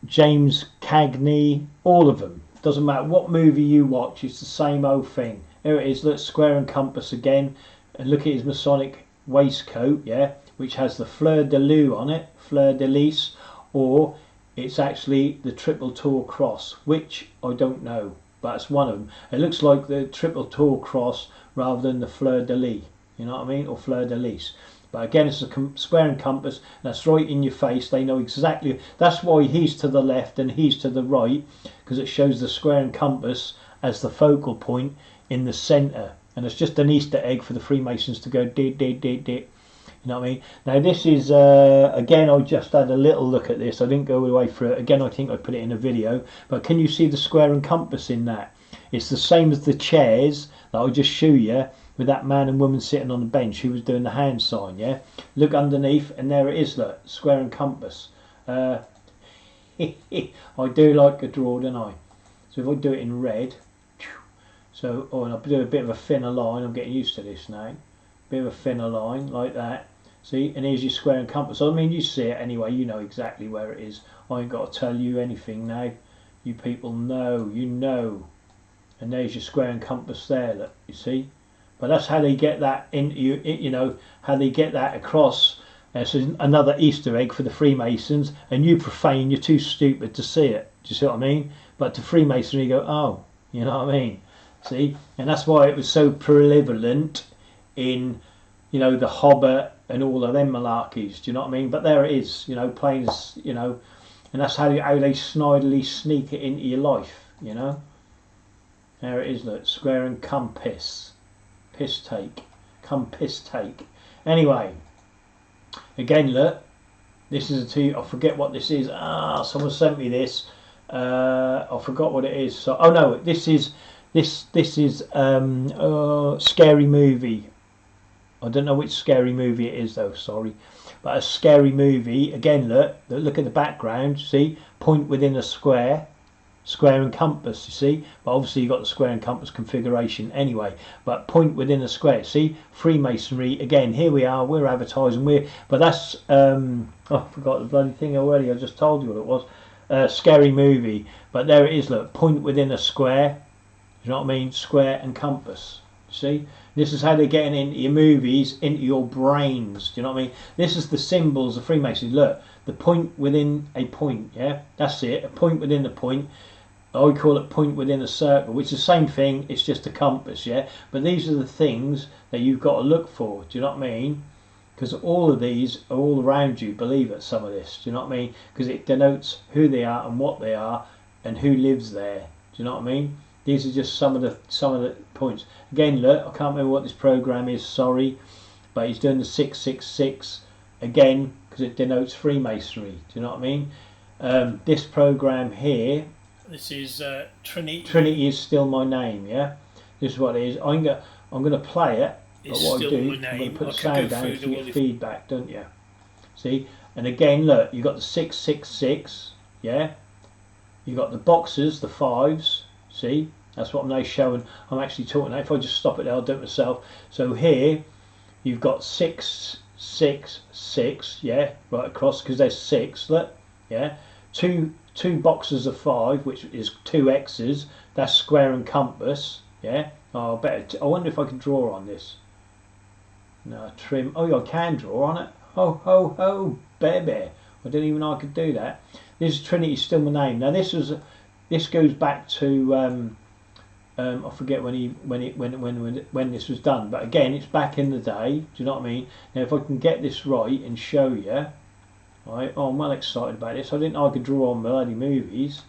A: James Cagney, all of them. Doesn't matter what movie you watch, it's the same old thing. There it is, look, square and compass again. And look at his Masonic waistcoat, yeah, which has the fleur de lis on it, fleur de lis, or it's actually the triple tall cross, which I don't know, but it's one of them. It looks like the triple tall cross rather than the fleur de lis, you know what I mean, or fleur de lis. But again, it's a square and compass, and that's right in your face. They know exactly. That's why he's to the left and he's to the right, because it shows the square and compass as the focal point in the centre. And it's just an Easter egg for the Freemasons to go dit, dit, dit, dit. You know what I mean? Now this is, again, I just had a little look at this. I didn't go all the way through it. Again, I think I put it in a video. But can you see the square and compass in that? It's the same as the chairs that I just showed you, with that man and woman sitting on the bench who was doing the hand sign, yeah? Look underneath, and there it is, look, square and compass. I do like a draw, don't I? So if I do it in red, so, and I'll do a bit of a thinner line, I'm getting used to this now. Bit of a thinner line, like that. See, and here's your square and compass. I mean, you see it anyway, you know exactly where it is. I ain't got to tell you anything now. You people know, you know. And there's your square and compass there, look, you see? But that's how they get that into you know, how they get that across. So another Easter egg for the Freemasons, and you profane, you're too stupid to see it. Do you see what I mean? But to Freemasonry, you go, oh, you know what I mean? See, and that's why it was so prevalent in, you know, the Hobbit and all of them malarkeys. Do you know what I mean? But there it is, you know, plain as, you know, and that's how they snidely sneak it into your life. You know, there it is. Look, square and compass. Piss take, anyway, again, look, this is a two. I forget what this is. Someone sent me this. I forgot what it is. So, oh no, this is Scary Movie. I don't know which Scary Movie it is though, sorry, but a Scary Movie. Again, look at the background, see, point within a square and compass, you see, but obviously you've got the square and compass configuration anyway, but point within a square. See, Freemasonry, again, here we are, we're advertising, but that's I forgot the bloody thing already. I just told you what it was. Scary Movie, but there it is, look, point within a square, you know what I mean, square and compass. See, this is how they're getting into your movies, into your brains. Do you know what I mean? This is the symbols of Freemasonry. Look, the point within a point, yeah, that's it, a point within a point. I call it point within a circle, which is the same thing, it's just a compass, yeah? But these are the things that you've got to look for, do you know what I mean? Because all of these are all around you, believe it, some of this, do you know what I mean? Because it denotes who they are and what they are and who lives there, do you know what I mean? These are just some of the points. Again, look, I can't remember what this program is, sorry, but he's doing the 666 again, because it denotes Freemasonry, do you know what I mean? This program here, this is Trinity. Trinity is still my name, yeah? This is what it is. I'm going to play it, but what I do, I'm going to put the sound down so you get feedback, don't you? See? And again, look, you've got the 666, yeah? You've got the boxes, the 5s, see? That's what I'm now showing. I'm actually talking now. If I just stop it there, I'll do it myself. So here, you've got 666, yeah? Right across, because there's 6, look, yeah? Two boxes of 5, which is 2 X's. That's square and compass. Yeah. Oh, I wonder if I can draw on this. No, trim. Oh, yeah, I can draw on it. Ho ho ho, baby. I didn't even know I could do that. This is Trinity's still my name. Now this goes back to I forget when this was done. But again, it's back in the day. Do you know what I mean? Now if I can get this right and show you. Right, oh, I'm well excited about this. I didn't know I could draw on bloody movies.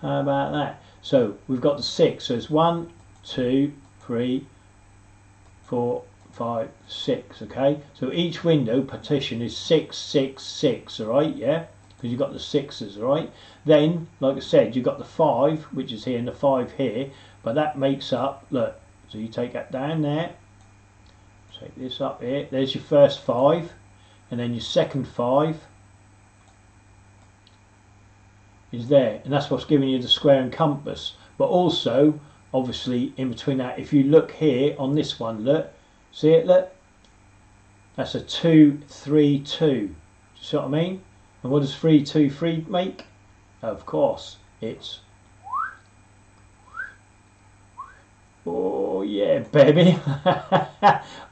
A: How about that? So we've got the 6. So it's 1, 2, 3, 4, 5, 6. Okay. So each window partition is 6, 6, 6. All right, yeah, because you've got the 6s. All right. Then, like I said, you've got the 5, which is here, and the 5 here. But that makes up. Look. So you take that down there. Take this up here. There's your first 5, and then your second 5. Is there, and that's what's giving you the square and compass. But also, obviously, in between that, if you look here on this one, look, see it, look, that's a 2, 3, 2. Do you see what I mean? And what does 3, 2, 3 make? of course, it's, oh yeah, baby.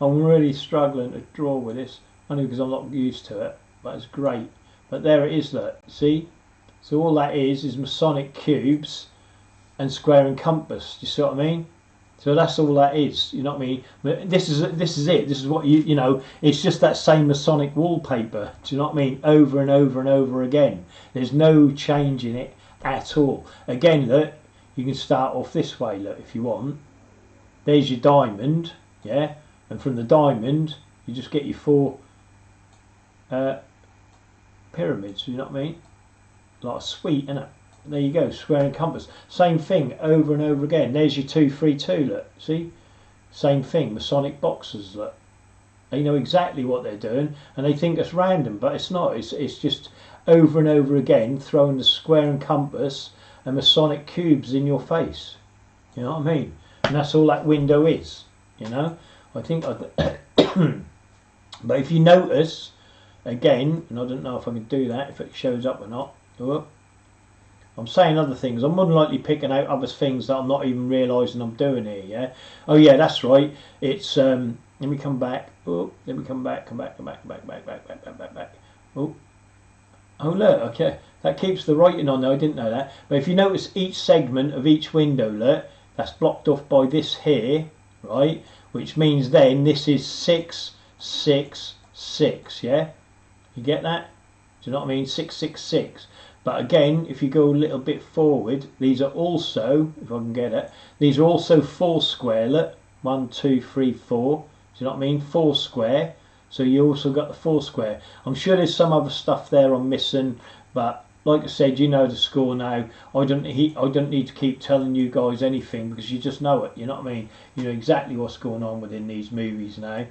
A: I'm really struggling to draw with this, only because I'm not used to it, but it's great. But there it is, look, see? So all that is Masonic cubes and square and compass. Do you see what I mean? So that's all that is. You know what I mean? But this is it. This is what you know. It's just that same Masonic wallpaper. Do you know what I mean? Over and over and over again. There's no change in it at all. Again, look, you can start off this way. Look, if you want. There's your diamond, yeah. And from the diamond, you just get your 4 pyramids. You know what I mean? Like a sweet, innit? There you go, square and compass. Same thing over and over again. There's your 2, 3, 2, look. See? Same thing, Masonic boxes, look. They know exactly what they're doing and they think it's random, but it's not. It's just over and over again throwing the square and compass and Masonic cubes in your face. You know what I mean? And that's all that window is, you know? I think but if you notice, again, and I don't know if I can do that, if it shows up or not. Oh, I'm saying other things. I'm more than likely picking out other things that I'm not even realising I'm doing here, yeah? Oh yeah, that's right. It's, let me come back. Oh, let me come back. Oh, oh look, okay. That keeps the writing on there, I didn't know that. But if you notice each segment of each window, look, that's blocked off by this here, right? Which means then this is 6, 6, 6, yeah? You get that? Do you know what I mean? 6, 6, 6. But again, if you go a little bit forward, these are also, if I can get it, these are also 4 square, look. 1, 2, 3, 4. Do you know what I mean? 4 square. So you also got the 4 square. I'm sure there's some other stuff there I'm missing, but like I said, you know the score now. I don't need to keep telling you guys anything because you just know it. You know what I mean? You know exactly what's going on within these movies now.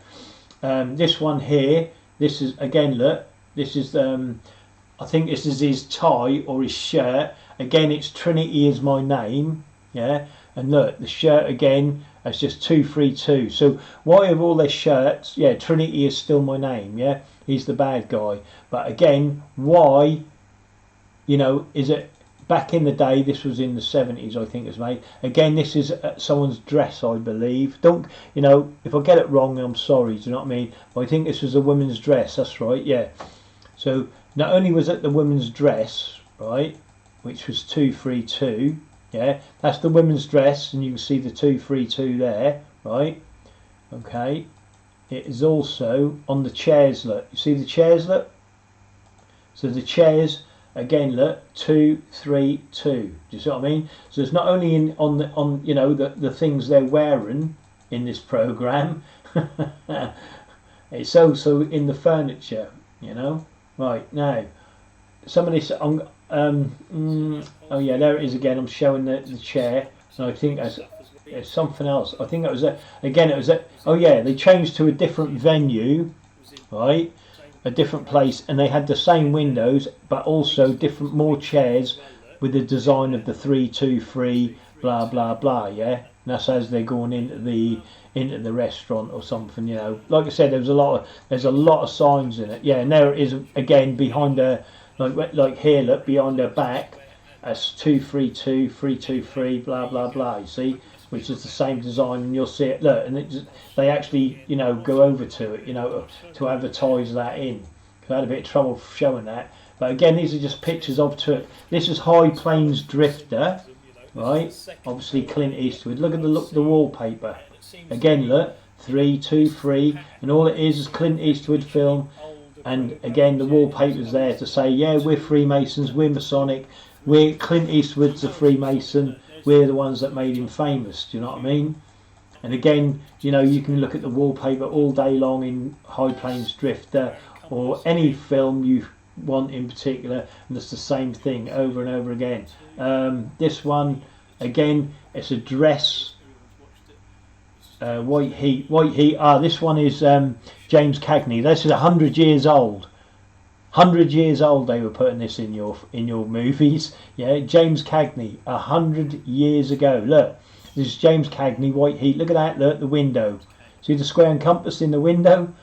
A: This one here, this is again, look. This is I think this is his tie or his shirt. Again, it's Trinity is my name, yeah. And look, the shirt again, that's just 232. So why have all their shirts? Yeah, Trinity is still my name, yeah. He's the bad guy. But again, why? You know, is it back in the day? This was in the 70s, I think it was made. Again, this is someone's dress, I believe. Don't, you know, if I get it wrong, I'm sorry. Do you know what I mean? But I think this was a woman's dress. That's right, yeah. So not only was it the women's dress, right, which was 232, yeah, that's the women's dress, and you can see the 232 there, right? Okay. It is also on the chairs. Look, you see the chairs. Look. So the chairs. Again, look, 2, 3, 2. Do you see what I mean? So it's not only on you know the things they're wearing in this program. It's also in the furniture. You know. Right now, some of this. Oh yeah, there it is again. I'm showing the chair, and I think there's something else. I think it was again. It was oh yeah, they changed to a different venue, right? A different place, and they had the same windows but also different more chairs with the design of the 3, 2, 3 blah blah blah, yeah. And that's as they're going into the restaurant or something, you know. Like I said, there's a lot of signs in it, yeah. And there it is again behind her, like here, look, behind her back, that's 2, 3, 2 3, 2, 3 blah blah blah, you see, which is the same design, and you'll see it, look, and they actually, you know, go over to it, you know, to advertise that in. I had a bit of trouble showing that, but again, these are just pictures of it. This is High Plains Drifter, right? Obviously Clint Eastwood. Look at the wallpaper. Again, look, 3, 2, 3, and all it is Clint Eastwood film. And again, the wallpaper's there to say, yeah, we're Freemasons, we're Masonic, we're Clint Eastwood's a Freemason. We're the ones that made him famous. Do you know what I mean? And again, you know, you can look at the wallpaper all day long in High Plains Drifter or any film you want in particular, and it's the same thing over and over again. This one, again, it's a dress. White Heat. This one is James Cagney. This is 100 years old. 100 years old they were putting this in your movies. Yeah, James Cagney, 100 years ago. Look, this is James Cagney, White Heat. Look at that, look, the window. See the square and compass in the window?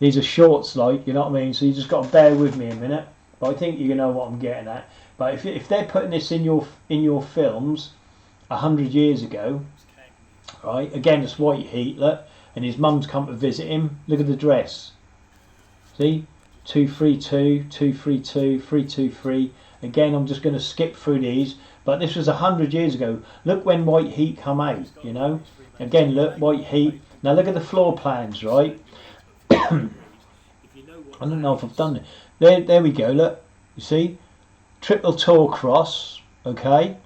A: These are shorts, like, you know what I mean? So you just got to bear with me a minute. But I think you know what I'm getting at. But if they're putting this in your films 100 years ago, right? Again, it's white heat, look, and his mum's come to visit him. Look at the dress. See, 232, 232, 323. Again, I'm just going to skip through these, but this was 100 years ago. Look when white heat come out, you know. Again, look, white heat. Now look at the floor plans, right? I don't know if I've done it. There we go. Look, you see, triple Tor cross, okay,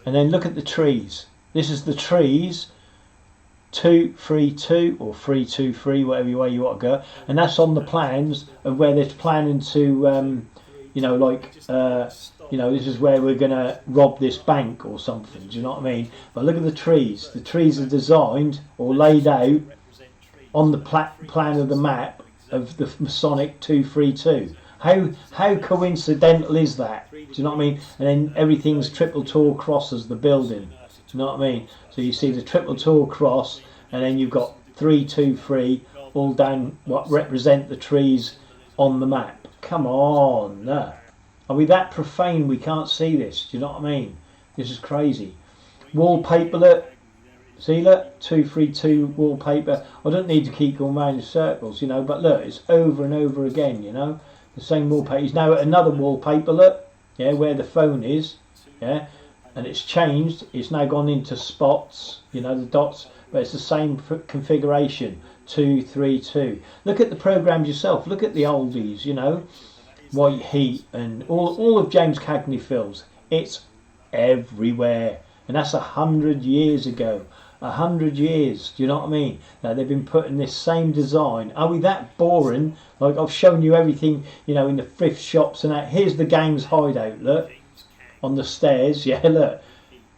A: and then look at the trees. This is the trees. 232 or 323, whatever way you want to go, and that's on the plans of where they're planning to, you know, like, you know, this is where we're going to rob this bank or something. Do you know what I mean? But look at the trees. The trees are designed or laid out on the plan of the map of the Masonic 232. How coincidental is that? Do you know what I mean? And then everything's triple Tor cross as the building. Do you know what I mean? So you see the triple Tor cross, and then you've got 323 all down what represent the trees on the map. Come on, no. Are we that profane we can't see this? Do you know what I mean? This is crazy. Wallpaper, look. See, look, 232 wallpaper. I don't need to keep going round in circles, you know, but look, it's over and over again, you know. The same wallpaper. He's now at another wallpaper, look. Yeah, where the phone is. Yeah. And it's changed. It's now gone into spots, you know, the dots, but it's the same configuration. 232. Look at the programs yourself. Look at the oldies, you know, White Heat and all of James Cagney films. It's everywhere, and that's 100 years ago. 100 years. Do you know what I mean? Now they've been putting this same design. Are we that boring? Like I've shown you everything, you know, in the thrift shops and that. Here's the gang's hideout. Look. On the stairs, yeah, look,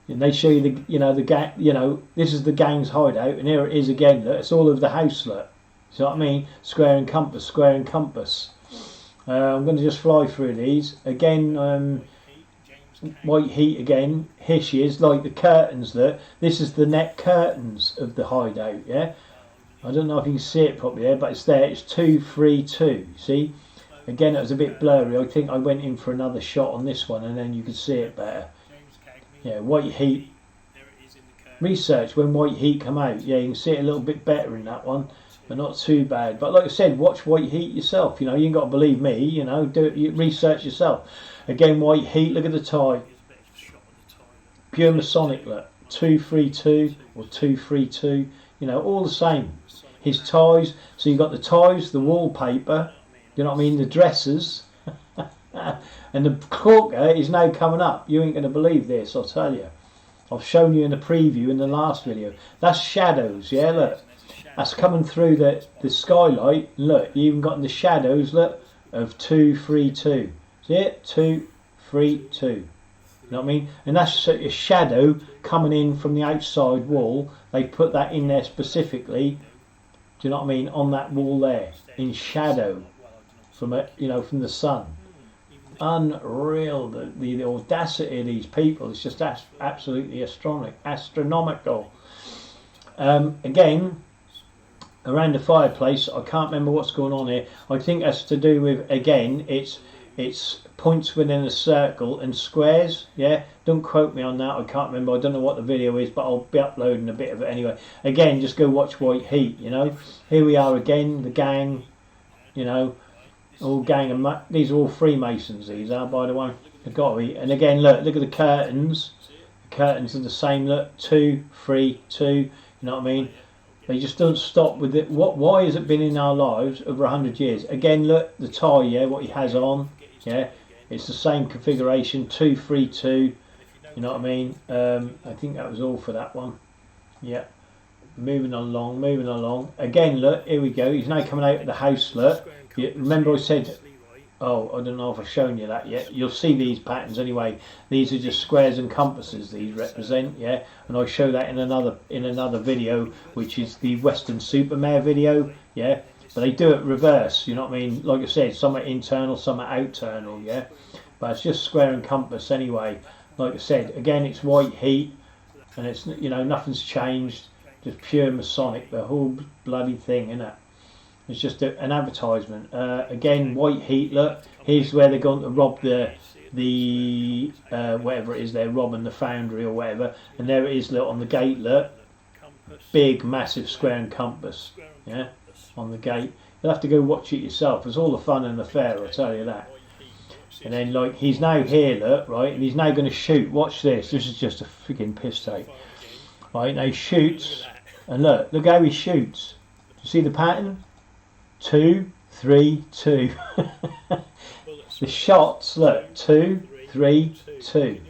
A: and they show you the, you know, the gang, you know, this is the gang's hideout, and here it is again. Look, it's all over the house. Look, see what I mean? Square and compass, square and compass. I'm going to just fly through these again. White Heat again. Here she is, like the curtains. Look, this is the net curtains of the hideout. Yeah, I don't know if you can see it properly there, but it's there. It's 232. See. Again, it was a bit blurry. I think I went in for another shot on this one, and then you could see it better. Yeah, White Heat. Research when White Heat come out. Yeah, you can see it a little bit better in that one, but not too bad. But like I said, watch White Heat yourself. You know, you ain't got to believe me. You know, do it. You research yourself. Again, White Heat. Look at the tie. Pure Masonic. Look, 232 or 232. You know, all the same. His ties. So you've got the ties, the wallpaper. You know what I mean? The dresses. And the corker is now coming up. You ain't going to believe this, I'll tell you. I've shown you in the preview in the last video. That's shadows, yeah, look. That's coming through the skylight. Look, you even got in the shadows, look, of 232. See it? 232. You know what I mean? And that's a shadow coming in from the outside wall. They put that in there specifically. Do you know what I mean? On that wall there, in shadow. From it, you know, from the sun. Unreal, the audacity of these people is just absolutely astronomical. Again, around the fireplace, I can't remember what's going on here. I think that's to do with, again, it's points within a circle and squares. Yeah, don't quote me on that. I can't remember. I don't know what the video is, but I'll be uploading a bit of it anyway. Again, just go watch White Heat. You know, here we are again, the gang. You know. All gang and these are all Freemasons. These are, by the way. They've got to be. And again, look at the curtains. The curtains are the same. Look, 2, 3, 2. You know what I mean? They just don't stop with it. Why has it been in our lives over 100 years? Again, look the tie. Yeah, what he has on. Yeah, it's the same configuration. 2, 3, 2. You know what I mean? I think that was all for that one. Yeah. Moving along. Again, look. Here we go. He's now coming out of the house. Look. Yeah, remember I said, oh, I don't know if I've shown you that yet. You'll see these patterns anyway. These are just squares and compasses these represent, yeah. And I show that in another video, which is the Western Supermare video, yeah. But they do it reverse, you know what I mean? Like I said, some are internal, some are external, yeah. But it's just square and compass anyway. Like I said, again, it's White Heat, and it's, you know, nothing's changed. Just pure Masonic, the whole bloody thing, innit? It's just an advertisement. Again, White Heat. Look, here's where they're going to rob the the whatever it is they're robbing, the foundry or whatever, and there it is, look, on the gate, look, big massive square and compass, yeah, on the gate. You'll have to go watch it yourself. It's all the fun and the fair, I'll tell you that. And then, like, he's now here, look, right, and he's now going to shoot. Watch this. This is just a freaking piss take. Right, now he shoots, and look how he shoots. Do you see the pattern? 2, 3, 2. The shots, look, 2, 3, 2.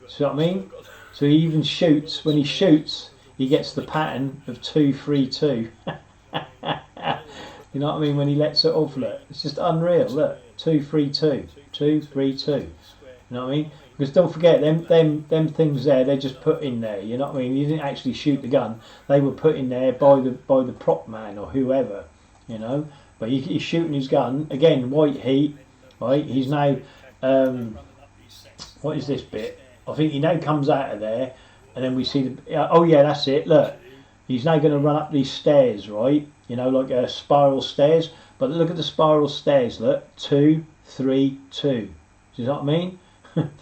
A: See what I mean? So he even shoots. When he shoots, he gets the pattern of 2, 3, 2. You know what I mean? When he lets it off, look, it's just unreal. Look, 2, 3, 2, 2, 3, 2. You know what I mean? Because don't forget, them things there, they're just put in there. You know what I mean? You didn't actually shoot the gun; they were put in there by the prop man or whoever. You know, but he's shooting his gun again. White heat, right? He's now. What is this bit? I think he now comes out of there, and then we see the. Oh yeah, that's it. Look, he's now going to run up these stairs, right? You know, like spiral stairs. But look at the spiral stairs. Look, 2, 3, 2. Do you know what I mean?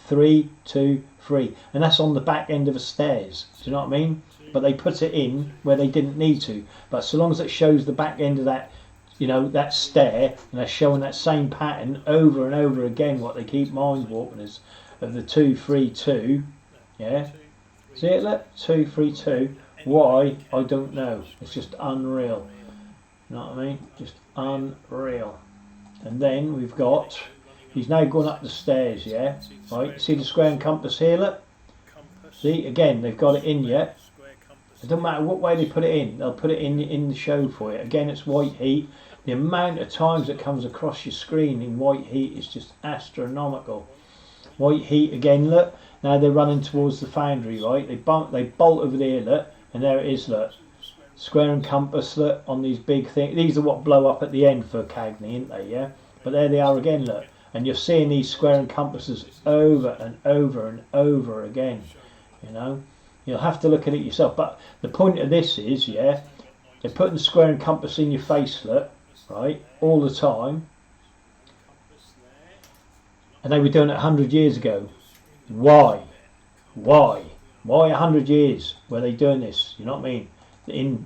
A: 3, 2, 3, and that's on the back end of the stairs. Do you know what I mean? But they put it in where they didn't need to. But so long as it shows the back end of that, you know, that stair, and they're showing that same pattern over and over again. What they keep mind warping is of the 2, 3, 2. Yeah, see it? Look, 2, 3, 2. Why? I don't know. It's just unreal. You know what I mean? Just unreal. And then we've got. He's now gone up the stairs, yeah? Right, see the square and compass here, look? See, again, they've got it in yet. It doesn't matter what way they put it in, they'll put it in the show for you. Again, it's white heat. The amount of times it comes across your screen in white heat is just astronomical. White heat again, look. Now they're running towards the foundry, right? They bolt over there, look, and there it is, look. Square and compass, look, on these big things. These are what blow up at the end for Cagney, aren't they, yeah? But there they are again, look. And you're seeing these square and compasses over and over and over again. You know, you'll have to look at it yourself. But the point of this is, yeah, they're putting square and compass in your face, look, right, all the time. And they were doing it 100 years ago. Why? Why 100 years were they doing this? You know what I mean?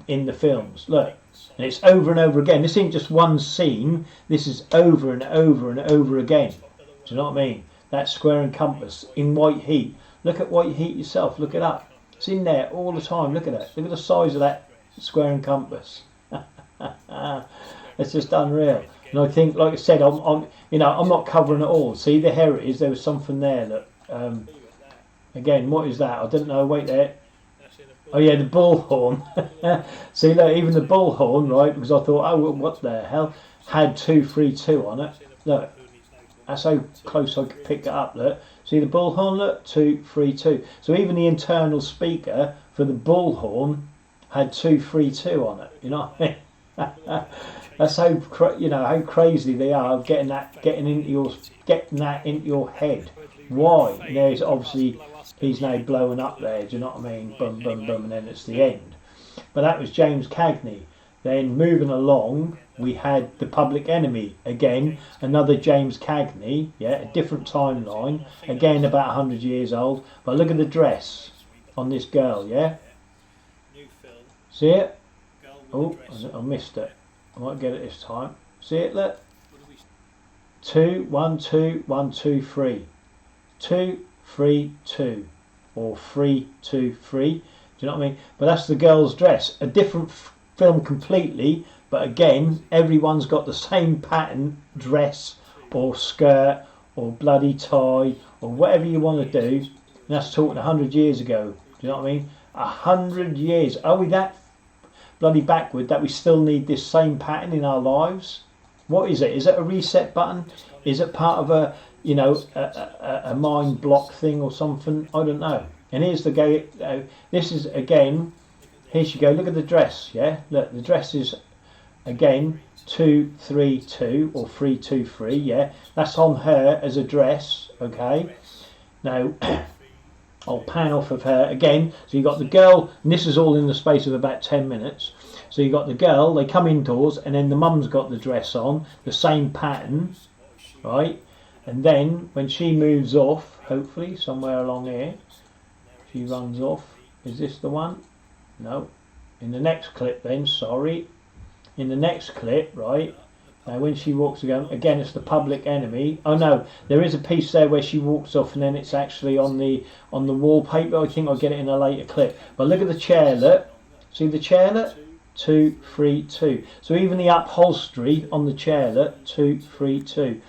A: In the films, look. And it's over and over again. This ain't just one scene. This is over and over and over again. Do you know what I mean? That square and compass in white heat. Look at white heat yourself. Look it up. It's in there all the time. Look at that. Look at the size of that square and compass. It's just unreal. And I think, like I said, I'm not covering it all. See the heritage. There was something there. Look. Again, what is that? I don't know. Wait there. Oh yeah, the bullhorn. See, look, even the bullhorn, right? Because I thought, oh, what the hell? Had 2, 3, 2 on it. Look, that's how close I could pick it up. Look, see the bullhorn. Look, 2, 3, 2. So even the internal speaker for the bullhorn had 2, 3, 2 on it. You know what I mean? That's how how crazy they are of getting that into your head. Why? There's obviously. He's now blowing up there, do you know what I mean? Boom, boom, boom, and then it's the end. But that was James Cagney. Then moving along, we had The Public Enemy. Again, another James Cagney, yeah, a different timeline. Again, about 100 years old. But look at the dress on this girl, yeah? See it? Oh, I missed it. I might get it this time. See it, look? 2, 1, 2, 1, 2, 3. 2, 3, 2, or 3, 2, 3. Do you know what I mean? But that's the girl's dress. A different film completely, but again, everyone's got the same pattern, dress, or skirt, or bloody tie, or whatever you want to do. And that's talking 100 years ago. Do you know what I mean? 100 years. Are we that bloody backward that we still need this same pattern in our lives? What is it? Is it a reset button? Is it part of a a mind block thing or something? I don't know. And here's the gay. This is again. Here she go. Look at the dress. Yeah. Look, the dress is again 2, 3, 2 or 3, 2, 3. Yeah. That's on her as a dress. Okay. Now I'll pan off of her again. So you got the girl, and this is all in the space of about 10 minutes. So you got the girl. They come indoors, and then the mum's got the dress on, the same pattern, right? And then when she moves off, hopefully somewhere along here, she runs off. Is this the one? No. In the next clip then, sorry. In the next clip, right, now when she walks again it's the public enemy. Oh no, there is a piece there where she walks off and then it's actually on the wallpaper. I think I'll get it in a later clip. But look at the chairlet. See the chairlet? 2, 3, 2. So even the upholstery on the chairlet, 2, 3, 2.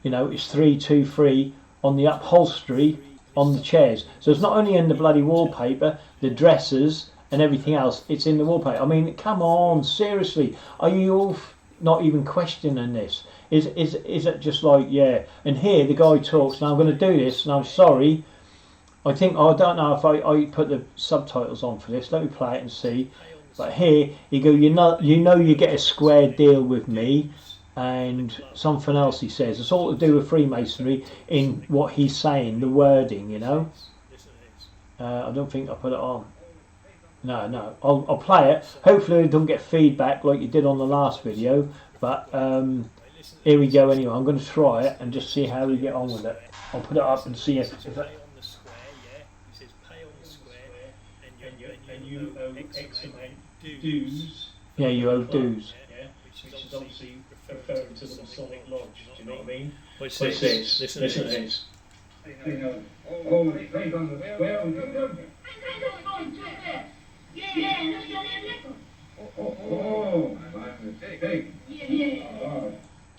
A: You know, it's 3, 2, 3 on the upholstery on the chairs. So it's not only in the bloody wallpaper, the dressers and everything else, it's in the wallpaper. I mean, come on, seriously, are you all not even questioning this? Is it just like, yeah? And here the guy talks, and I'm going to do this, and I'm sorry. I think, I don't know if I put the subtitles on for this. Let me play it and see. But here you go. You know you get a square deal with me, and something else he says. It's all to do with Freemasonry in what he's saying, the wording. You know. I don't think I put it on. No, I'll play it. Hopefully I don't get feedback like you did on the last video, but here we go anyway. I'm going to try it and just see how we get on with it. I'll put it up and see if it... And you owe X amount dues. Yeah, you owe dues. Yeah, which is obviously referring to the Masonic Lodge, do you know what I mean? What's this? Listen to this. Oh, right on the square.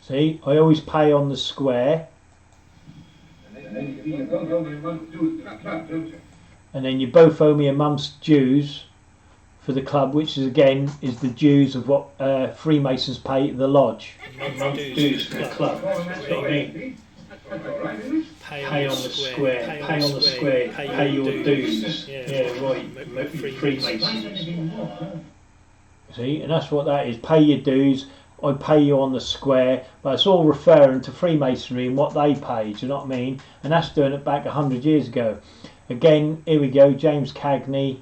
A: See, I always pay on the square. And then you both owe me a month's dues for the club, which is again is the dues of what Freemasons pay the lodge. A month's dues for the club. Pay on the square, pay on the square, pay your dues. Yeah, right, Freemasons. See, and that's what that is, pay your dues, I pay you on the square, but it's all referring to Freemasonry and what they pay, do you know what I mean? And that's doing it back 100 years ago. Again, here we go, James Cagney.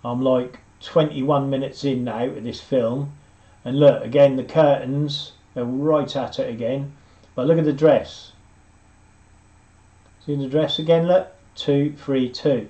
A: I'm like 21 minutes in now to this film, and look, again, the curtains, they're right at it again, but look at the dress. See the dress again, look, 2, 3, 2.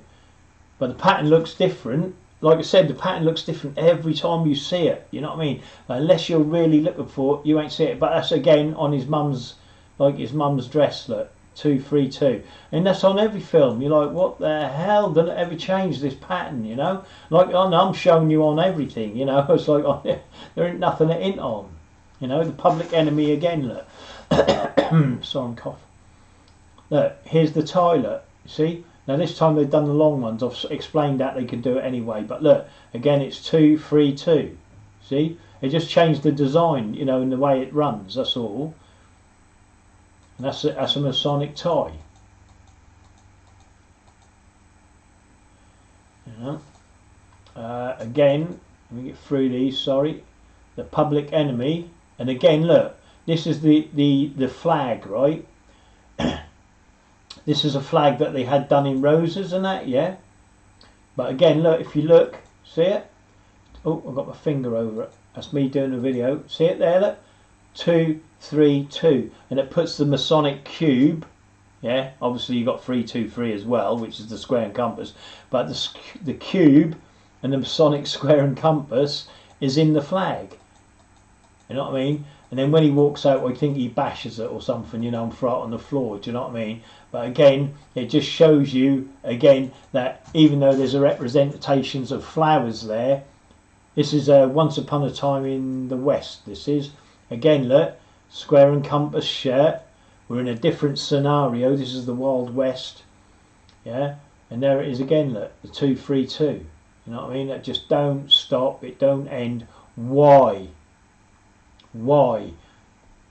A: But the pattern looks different. Like I said, the pattern looks different every time you see it. You know what I mean? Unless you're really looking for it, you won't see it. But that's again on his mum's, like his mum's dress, look, 2, 3, 2. And that's on every film. You're like, what the hell? Did it ever change this pattern, you know? Like, I'm showing you on everything, you know? It's like, there ain't nothing to hint on. You know, the public enemy again, look. Sorry, I'm coughing. Look, here's the tie, look, you see? Now this time they've done the long ones. I've explained that they could do it anyway. But look, again it's 2, 3, 2. See? It just changed the design, you know, in the way it runs, that's all. And that's a Masonic tie. You know? Again, let me get through these, sorry. The public enemy. And again, look, this is the flag, right? This is a flag that they had done in roses and that, yeah. But again, look, if you look, see it? Oh, I've got my finger over it. That's me doing a video. See it there, look? 2, 3, 2. And it puts the Masonic cube, yeah. Obviously you've got 3, 2, 3 as well, which is the square and compass. But the cube and the Masonic square and compass is in the flag. You know what I mean? And then when he walks out, I think he bashes it or something, you know, and throw it on the floor. Do you know what I mean? But again, it just shows you, again, that even though there's a representations of flowers there, this is Once Upon a Time in the West. This is, again, look, square and compass shirt. We're in a different scenario. This is the Wild West. Yeah? And there it is again, look, the 2, 3, 2. You know what I mean? That just don't stop. It don't end. Why? Why?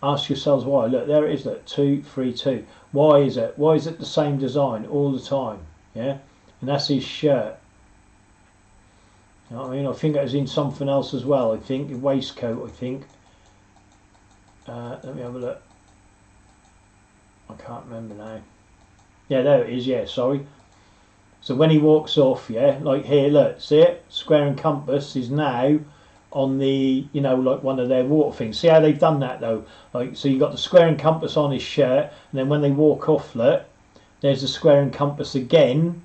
A: Ask yourselves why. Look, there it is, look, 2, 3, 2. Why is it? Why is it the same design all the time? Yeah? And that's his shirt. You know what I mean? I think it was in something else as well. I think, a waistcoat, I think. Let me have a look. I can't remember now. Yeah, there it is, yeah, sorry. So when he walks off, yeah, like here, look, see it? Square and compass is now on the, you know, like one of their water things. See how they've done that though? Like, so you got the square and compass on his shirt, and then when they walk off, look, there's the square and compass again.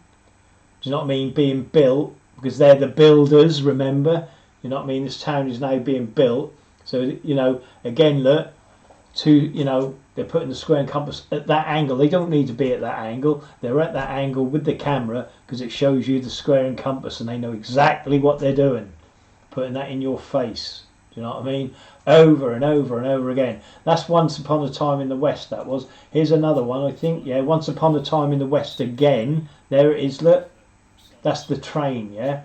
A: Do you know what I mean? Being built, because they're the builders, remember? You know what I mean? This town is now being built. So, you know, again, look, you know, they're putting the square and compass at that angle. They don't need to be at that angle. They're at that angle with the camera because it shows you the square and compass, and they know exactly what they're doing. Putting that in your face. Do you know what I mean? Over and over and over again. That's Once Upon a Time in the West, that was. Here's another one, I think. Yeah, Once Upon a Time in the West again. There it is, look. That's the train, yeah.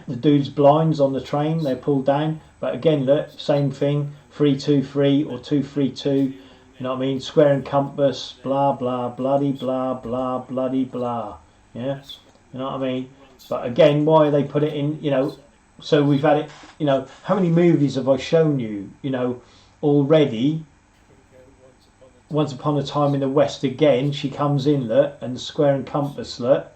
A: The dude's blinds on the train, they're pulled down. But again, look, same thing. 323 or 232. You know what I mean? Square and compass, blah, blah, bloody, blah, blah, bloody, blah. Yeah? You know what I mean? But again, why they put it in, you know, so we've had it, you know, how many movies have I shown you, you know, already? Once Upon a Time in the West again, she comes in, look, and the square and compass, look,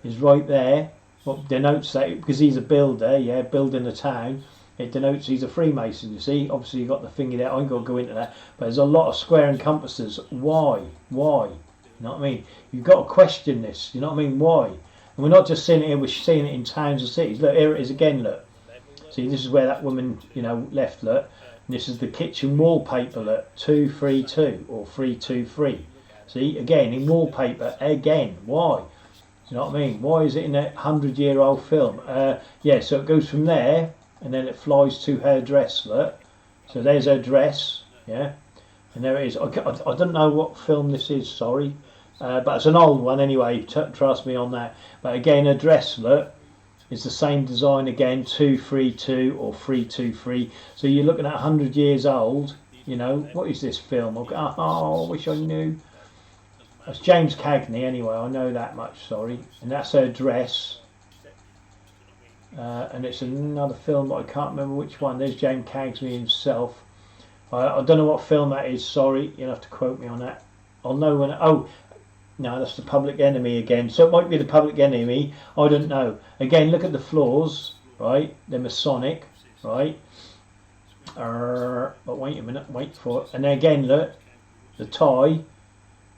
A: is right there. What denotes that, because he's a builder, yeah, building a town, it denotes he's a Freemason, you see. Obviously you've got the thingy there, I ain't got to go into that, but there's a lot of square and compasses. Why? You know what I mean? You've got to question this, you know what I mean? Why? And we're not just seeing it here, we're seeing it in towns and cities. Look, here it is again, look. See, this is where that woman, you know, left, look. And this is the kitchen wallpaper, look, 232 or 323. See, again, in wallpaper, again. Why? Do you know what I mean? Why is it in a 100-year-old film? Yeah, so it goes from there, and then it flies to her dress, look. So there's her dress, yeah. And there it is. I don't know what film this is, sorry. But it's an old one anyway, trust me on that. But again, her dress, look, is the same design again, 232 or 323. So you're looking at 100 years old, you know. What is this film? Oh, I wish I knew. That's James Cagney anyway, I know that much, sorry. And that's her dress. And it's another film, but I can't remember which one. There's James Cagney himself. I don't know what film that is, sorry. You'll have to quote me on that. I'll know when... Oh, no, that's the Public Enemy again. So it might be the Public Enemy. I don't know. Again, look at the floors, right? They're Masonic, right? But wait a minute, wait for it. And then again, look, the tie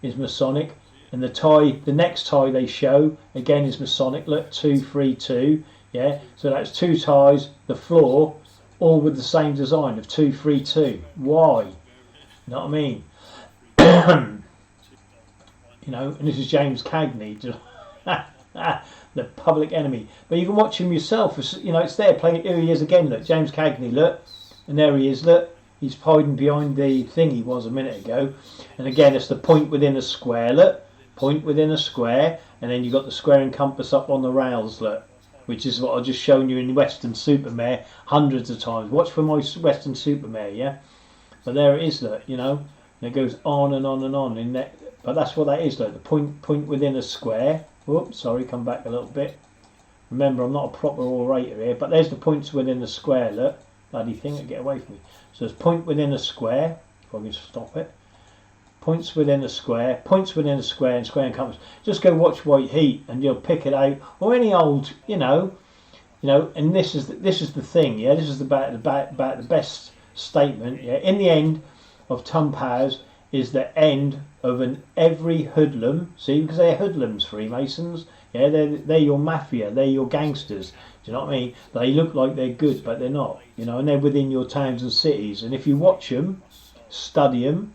A: is Masonic, and the next tie they show again is Masonic. Look, 232. Yeah. So that's two ties. The floor, all with the same design of 232. Why? You know what I mean? You know, and this is James Cagney, the Public Enemy. But you can watch him yourself. You know, it's there playing. Here he is again. Look, James Cagney. Look, and there he is. Look, he's hiding behind the thing he was a minute ago. And again, it's the point within a square. Look, point within a square, and then you got the square and compass up on the rails. Look, which is what I've just shown you in Western Supermare hundreds of times. Watch for my Western Supermare, yeah. But there it is. Look, you know, and it goes on and on and on in that. But that's what that is, like the point within a square. Whoops, sorry, come back a little bit. Remember, I'm not a proper orator here, but there's the points within the square, look. Bloody thing, get away from me. So there's point within a square, if I can stop it. Points within a square, and square and compass. Just go watch White Heat and you'll pick it out. Or any old, you know, and this is the thing, yeah, this is about the best statement, yeah. In the end of Tom Powers is the end of every hoodlum, see, because they're hoodlums, Freemasons, yeah, they're your mafia, they're your gangsters, do you know what I mean? They look like they're good, but they're not, you know, and they're within your towns and cities, and if you watch them, study them,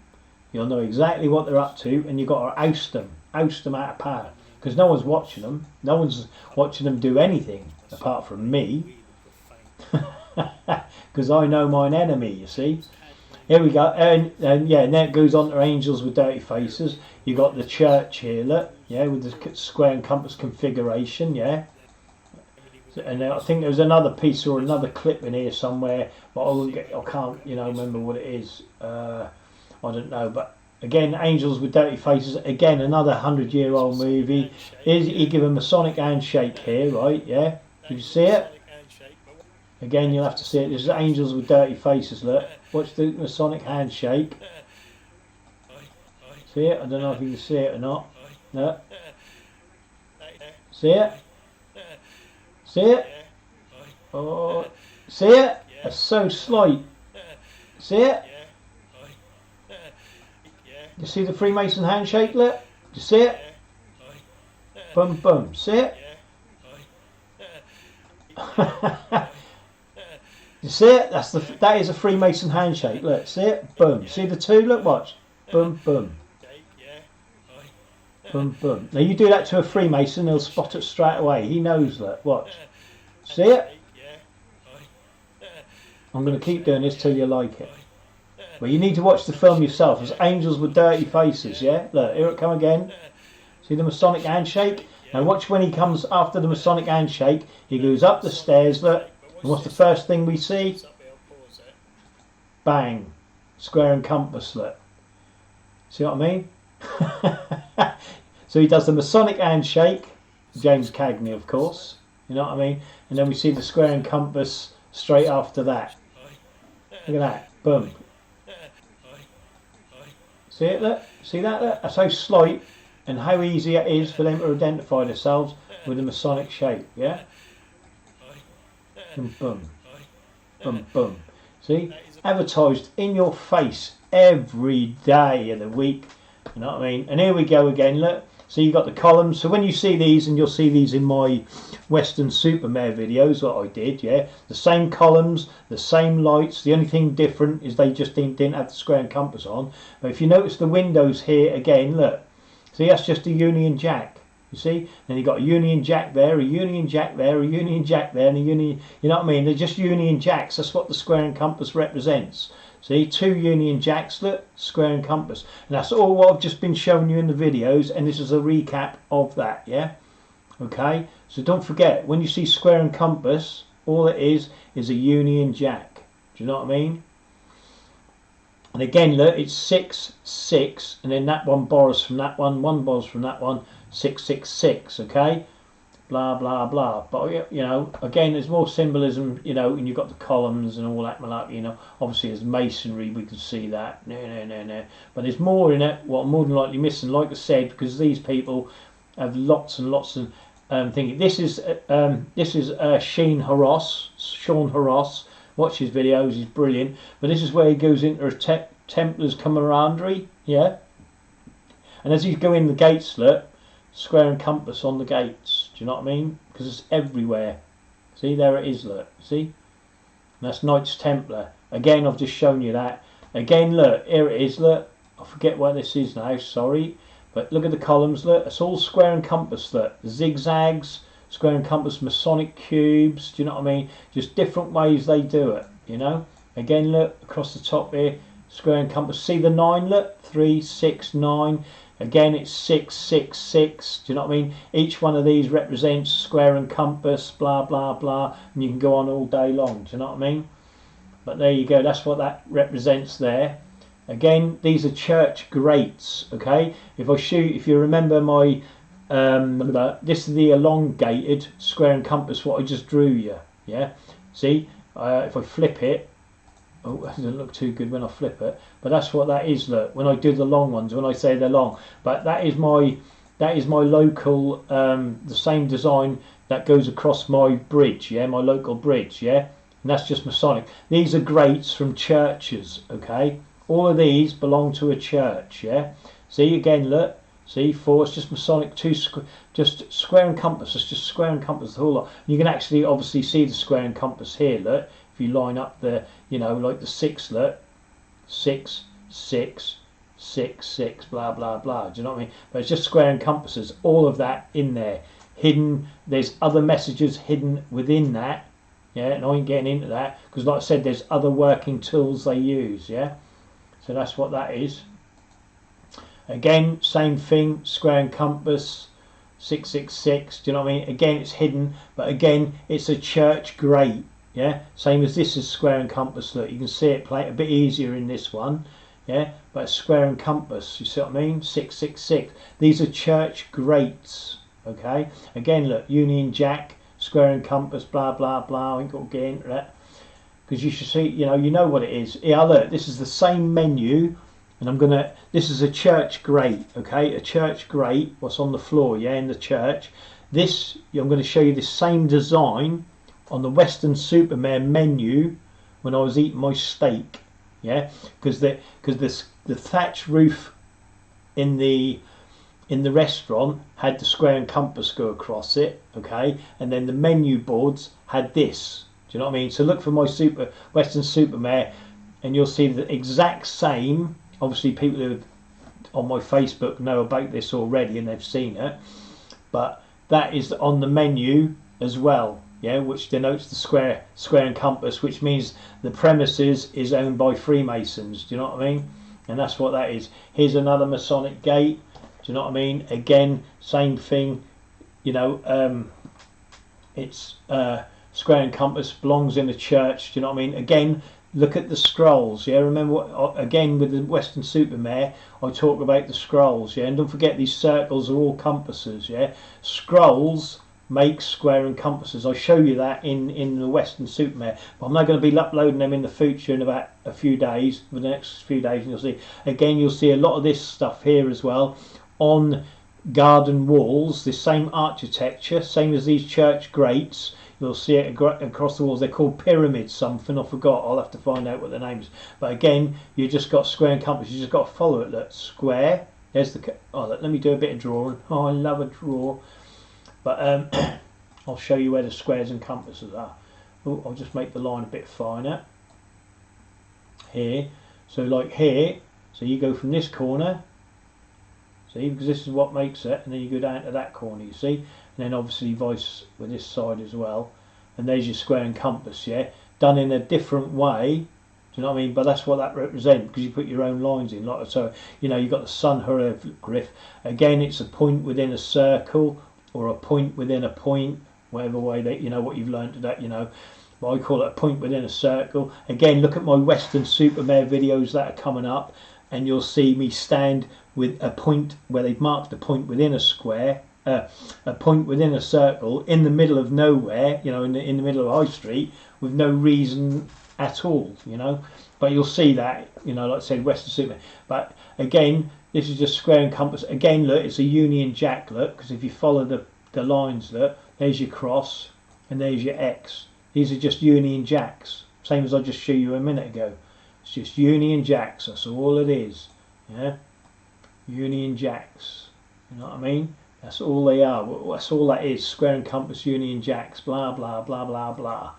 A: you'll know exactly what they're up to, and you've got to oust them out of power, because no one's watching them, do anything, apart from me, because I know mine enemy, you see. Here we go, and yeah, and then it goes on to Angels with Dirty Faces. You got the church here, look, yeah, with the square and compass configuration, yeah. And I think there's another piece or another clip in here somewhere, but I can't, you know, remember what it is. I don't know, but again, Angels with Dirty Faces. Again, another 100-year-old movie. He give a Masonic handshake here, right? Yeah, did you see it? Again, you'll have to see it. This is Angels with Dirty Faces, look. Watch the Masonic handshake. See it? I don't know if you can see it or not. No. See it? See it? Oh, See it? That's so slight. See it? You see the Freemason handshake, look? You see it? Boom, boom. See it? You see it? That is a Freemason handshake. Look, see it? Boom. See the two? Look, watch. Boom, boom. Boom, boom. Now you do that to a Freemason, he'll spot it straight away. He knows that. Watch. See it? I'm going to keep doing this till you like it. Well, you need to watch the film yourself. There's angels with dirty faces, yeah? Look, here it come again. See the Masonic handshake? Now watch when he comes after the Masonic handshake. He goes up the stairs, look. And what's the first thing we see? Bang. Square and compass, look. See what I mean? So he does the Masonic handshake. James Cagney, of course. You know what I mean? And then we see the square and compass straight after that. Look at that. Boom. See it, look? See that, look? That's how slight and how easy it is for them to identify themselves with the Masonic shape, yeah? Boom, boom. Boom, boom. See? Advertised in your face every day of the week. You know what I mean? And here we go again, look. So you've got the columns. So when you see these, and you'll see these in my Western Supermare videos that I did, yeah, the same columns, the same lights. The only thing different is they just didn't have the square and compass on. But if you notice the windows here again, look, see, that's just a Union Jack. You see? Then you've got a Union Jack there, a Union Jack there, a Union Jack there, and a Union, you know what I mean? They're just Union Jacks. That's what the square and compass represents. See, two Union Jacks, look, square and compass. And that's all what I've just been showing you in the videos, and this is a recap of that, yeah? Okay, so don't forget, when you see square and compass, all it is a Union Jack. Do you know what I mean? And again, look, it's 6, 6, and then that one borrows from that one borrows from that one, 6, 6, 6, okay? Blah, blah, blah. But, you know, again, there's more symbolism, you know, and you've got the columns and all that malarkey, you know. Obviously, as masonry, we can see that. No. But there's more in it, what I'm more than likely missing, like I said, because these people have lots and lots of thinking. This is Sean Hoross. Watch his videos, he's brilliant. But this is where he goes into a Templar's camaraderie, yeah. And as he's going the gates, look, square and compass on the gates. Do you know what I mean? Because it's everywhere. See, there it is, look. See? And that's Knights Templar. Again, I've just shown you that. Again, look, here it is, look. I forget what this is now, sorry. But look at the columns, look. It's all square and compass, look. Zigzags, square and compass, Masonic cubes. Do you know what I mean? Just different ways they do it, you know? Again, look, across the top here, square and compass. See the 9, look? 3, 6, 9. Again, it's 6, 6, 6. Do you know what I mean? Each one of these represents square and compass, blah, blah, blah. And you can go on all day long. Do you know what I mean? But there you go. That's what that represents there. Again, these are church grates, okay? If you remember my, this is the elongated square and compass, what I just drew you, yeah? See, if I flip it, oh, it doesn't look too good when I flip it, but that's what that is, look, when I do the long ones, when I say they're long. But that is my local, the same design that goes across my bridge, yeah, my local bridge, yeah? And that's just Masonic. These are grates from churches, okay? All of these belong to a church, yeah? See, again, look, see, 4, it's just Masonic, 2, just square and compass, it's just square and compass, the whole lot. You can actually obviously see the square and compass here, look, if you line up the, you know, like the 6, look, 6, 6, 6, 6, blah, blah, blah, do you know what I mean? But it's just square and compasses, all of that in there, hidden. There's other messages hidden within that, yeah, and I ain't getting into that, because like I said, there's other working tools they use, yeah? So that's what that is. Again, same thing, square and compass, 666, do you know what I mean? Again, it's hidden, but again, it's a church grate, yeah? Same as this is square and compass, look, you can see it play a bit easier in this one, yeah? But it's square and compass, you see what I mean? 666. These are church grates, okay? Again, look, Union Jack, square and compass, blah, blah, blah, I ain't got to get into that. Because you should see, you know what it is. Yeah, look, this is the same menu, and this is a church grate, okay? A church grate, what's on the floor, yeah, in the church. This, I'm going to show you the same design on the Western Supermare menu when I was eating my steak, yeah, because the thatch roof in the restaurant had the square and compass go across it, okay, and then the menu boards had this. Do you know what I mean? So look for my Western Supermare, and you'll see the exact same. Obviously, people who on my Facebook know about this already and they've seen it, but that is on the menu as well, yeah, which denotes the square and compass, which means the premises is owned by Freemasons. Do you know what I mean? And that's what that is. Here's another Masonic gate. Do you know what I mean? Again, same thing. You know, it's square and compass, belongs in a church. Do you know what I mean? Again, look at the scrolls. Yeah, remember what, again with the Western Supermare, I talk about the scrolls. Yeah, and don't forget these circles are all compasses. Yeah, scrolls make square and compasses. I show you that in the Western Supermare, but I'm not going to be uploading them in the future in about a few days, for the next few days, and you'll see. Again, you'll see a lot of this stuff here as well on garden walls. This same architecture, same as these church grates. You'll see it across the walls. They're called pyramids something, I forgot. I'll have to find out what the name is. But again, you just got square and compass. You just got to follow it. Look, square. There's the. Oh, look, let me do a bit of drawing. Oh, I love a draw. But I'll show you where the squares and compasses are. Oh, I'll just make the line a bit finer. Here. So like here. So you go from this corner. See, because this is what makes it, and then you go down to that corner, you see, and then obviously vice with this side as well, and there's your square and compass, yeah, done in a different way. Do you know what I mean? But that's what that represents, because you put your own lines in, like so. You know, you've got the sun hieroglyph. Again, it's a point within a circle, or a point within a point, whatever way that, you know, what you've learned to that, you know. But I call it a point within a circle. Again, look at my Western Supermare videos that are coming up, and you'll see me stand with a point where they've marked a point within a square, a point within a circle, in the middle of nowhere, you know, in the middle of High Street, with no reason at all, you know. But you'll see that, you know, like I said, Western Superman. But again, this is just square and compass. Again, look, it's a Union Jack, look, because if you follow the lines, look, there's your cross and there's your X. These are just Union Jacks, same as I just showed you a minute ago. It's just Union Jacks, that's all it is, yeah. Union Jacks, you know what I mean? That's all they are. That's all that is. Square and compass, Union Jacks, blah blah blah blah blah.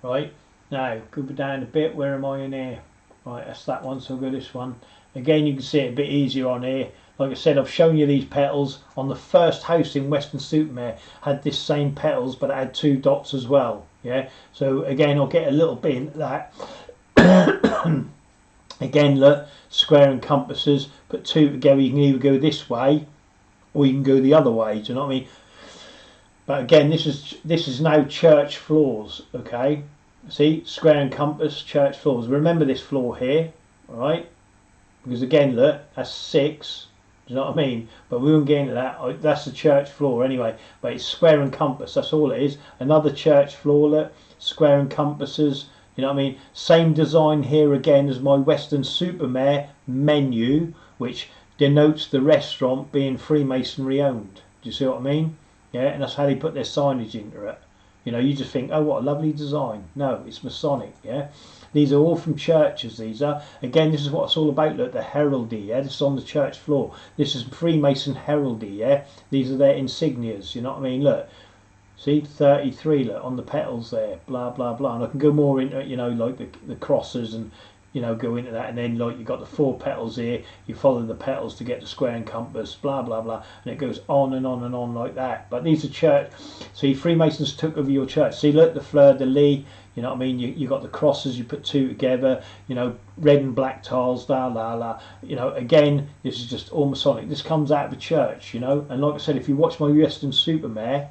A: Right, now go down a bit. Where am I in here? Right, that's that one, so I'll go this one. Again, you can see it a bit easier on here. Like I said, I've shown you these petals on the first house in Western Supermare. Had this same petals, but it had 2 dots as well, yeah. So again, I'll get a little bit into that. Again, look, square and compasses, put 2 together. You can either go this way or you can go the other way. Do you know what I mean? But again, this is now church floors. Okay, see, square and compass, church floors. Remember this floor here, all right? Because again, look, that's 6. Do you know what I mean? But we won't get into that. That's the church floor anyway. But it's square and compass. That's all it is. Another church floor, look, square and compasses. You know what I mean? Same design here again as my Western Supermare menu, which denotes the restaurant being Freemasonry owned. Do you see what I mean? Yeah, and that's how they put their signage into it. You know, you just think, oh, what a lovely design. No, it's Masonic, yeah? These are all from churches, these are. Again, this is what it's all about, look, the heraldry, yeah? This is on the church floor. This is Freemason heraldry, yeah? These are their insignias, you know what I mean? Look. See, 33, look, on the petals there, blah, blah, blah. And I can go more into, you know, like the crosses and, you know, go into that. And then, like, you've got the 4 petals here. You follow the petals to get the square and compass, blah, blah, blah. And it goes on and on and on like that. But these are church. See, Freemasons took over your church. See, look, the fleur-de-lis, you know what I mean? You got the crosses, you put 2 together, you know, red and black tiles, la, la, la. You know, again, this is just all Masonic. This comes out of the church, you know. And like I said, if you watch my Western Supermare,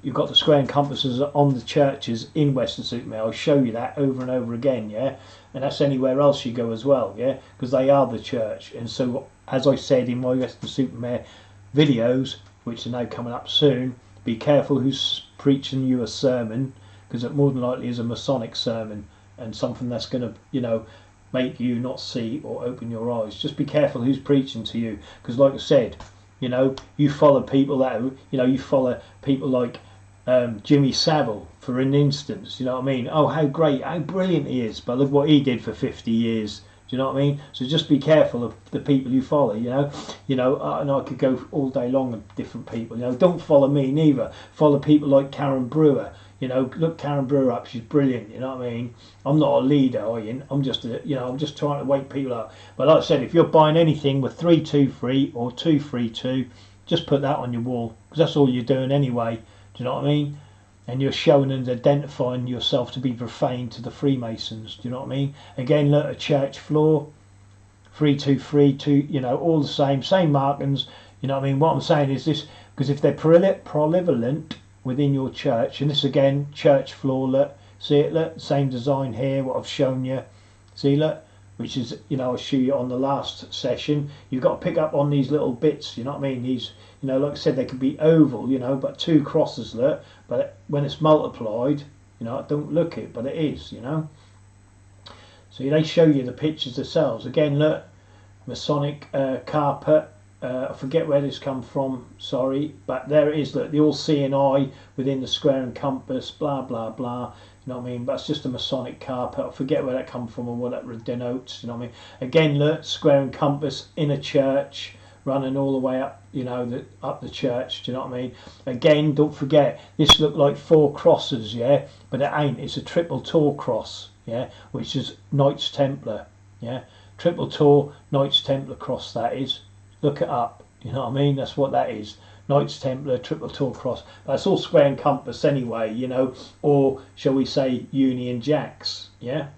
A: you've got the square and compasses on the churches in Western Supermare. I'll show you that over and over again, yeah? And that's anywhere else you go as well, yeah? Because they are the church. And so, as I said in my Western Supermare videos, which are now coming up soon, be careful who's preaching you a sermon, because it more than likely is a Masonic sermon and something that's going to, you know, make you not see or open your eyes. Just be careful who's preaching to you, because like I said, you know, you follow people that, you know, you follow people like Jimmy Savile, for an instance, you know what I mean? Oh, how great, how brilliant he is, but look what he did for 50 years. Do you know what I mean? So just be careful of the people you follow, you know, and I could go all day long with different people, you know. Don't follow me neither. Follow people like Karen Brewer, you know. Look Karen Brewer up, she's brilliant, you know what I mean? I'm not a leader, I'm just I'm just trying to wake people up. But like I said, if you're buying anything with 323 or 232, just put that on your wall, because that's all you're doing anyway. Do you know what I mean? And you're showing and identifying yourself to be profane to the Freemasons. Do you know what I mean? Again, look, a church floor, 323, you know, all the same markings. You know what I mean? What I'm saying is this, because if they're proliferant within your church, and this again, church floor, look, see it, look, same design here, what I've shown you. See, look, which is, you know, I'll show you on the last session. You've got to pick up on these little bits, you know what I mean? These, you know, like I said, they could be oval, you know, but two crosses, look. But when it's multiplied, you know, don't look it, but it is, you know. So they show you the pictures themselves. Again, look, Masonic carpet. I forget where this come from, sorry, but there it is. Look, the all seeing eye within the square and compass, blah blah blah. You know what I mean? But it's just a Masonic carpet. I forget where that come from or what that denotes. You know what I mean? Again, look, square and compass in a church, running all the way up, you know, up the church. Do you know what I mean? Again, don't forget, this looked like 4 crosses, yeah, but it ain't. It's a triple Tor cross, yeah, which is Knights Templar, yeah, triple Tor Knights Templar cross. That is. Look it up. You know what I mean? That's what that is. Knights Templar, triple Tor cross. That's all square and compass anyway, you know, or shall we say Union Jacks, yeah.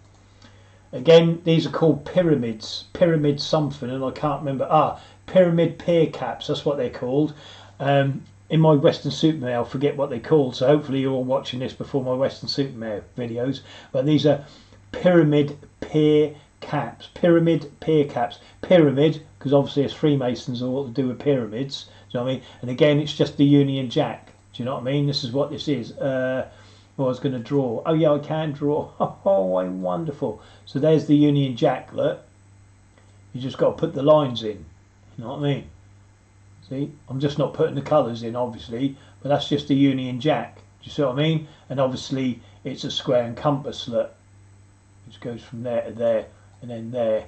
A: Again, these are called pyramids, pyramid something, and I can't remember. Pyramid pear caps, that's what they're called. In my Western Supermare, I forget what they're called, so hopefully you're all watching this before my Western Supermare videos. But these are pyramid pear caps, pyramid pear caps. Pyramid, because obviously as Freemasons are all to do with pyramids. Do you know what I mean? And again, it's just the Union Jack. Do you know what I mean? This is what this is. I was going to draw. Oh yeah, I can draw. Oh, I'm wonderful. So there's the Union Jack. Look, you just got to put the lines in. You know what I mean? See, I'm just not putting the colours in, obviously, but that's just the Union Jack. Do you see what I mean? And obviously, it's a square and compass. Look, which goes from there to there, and then there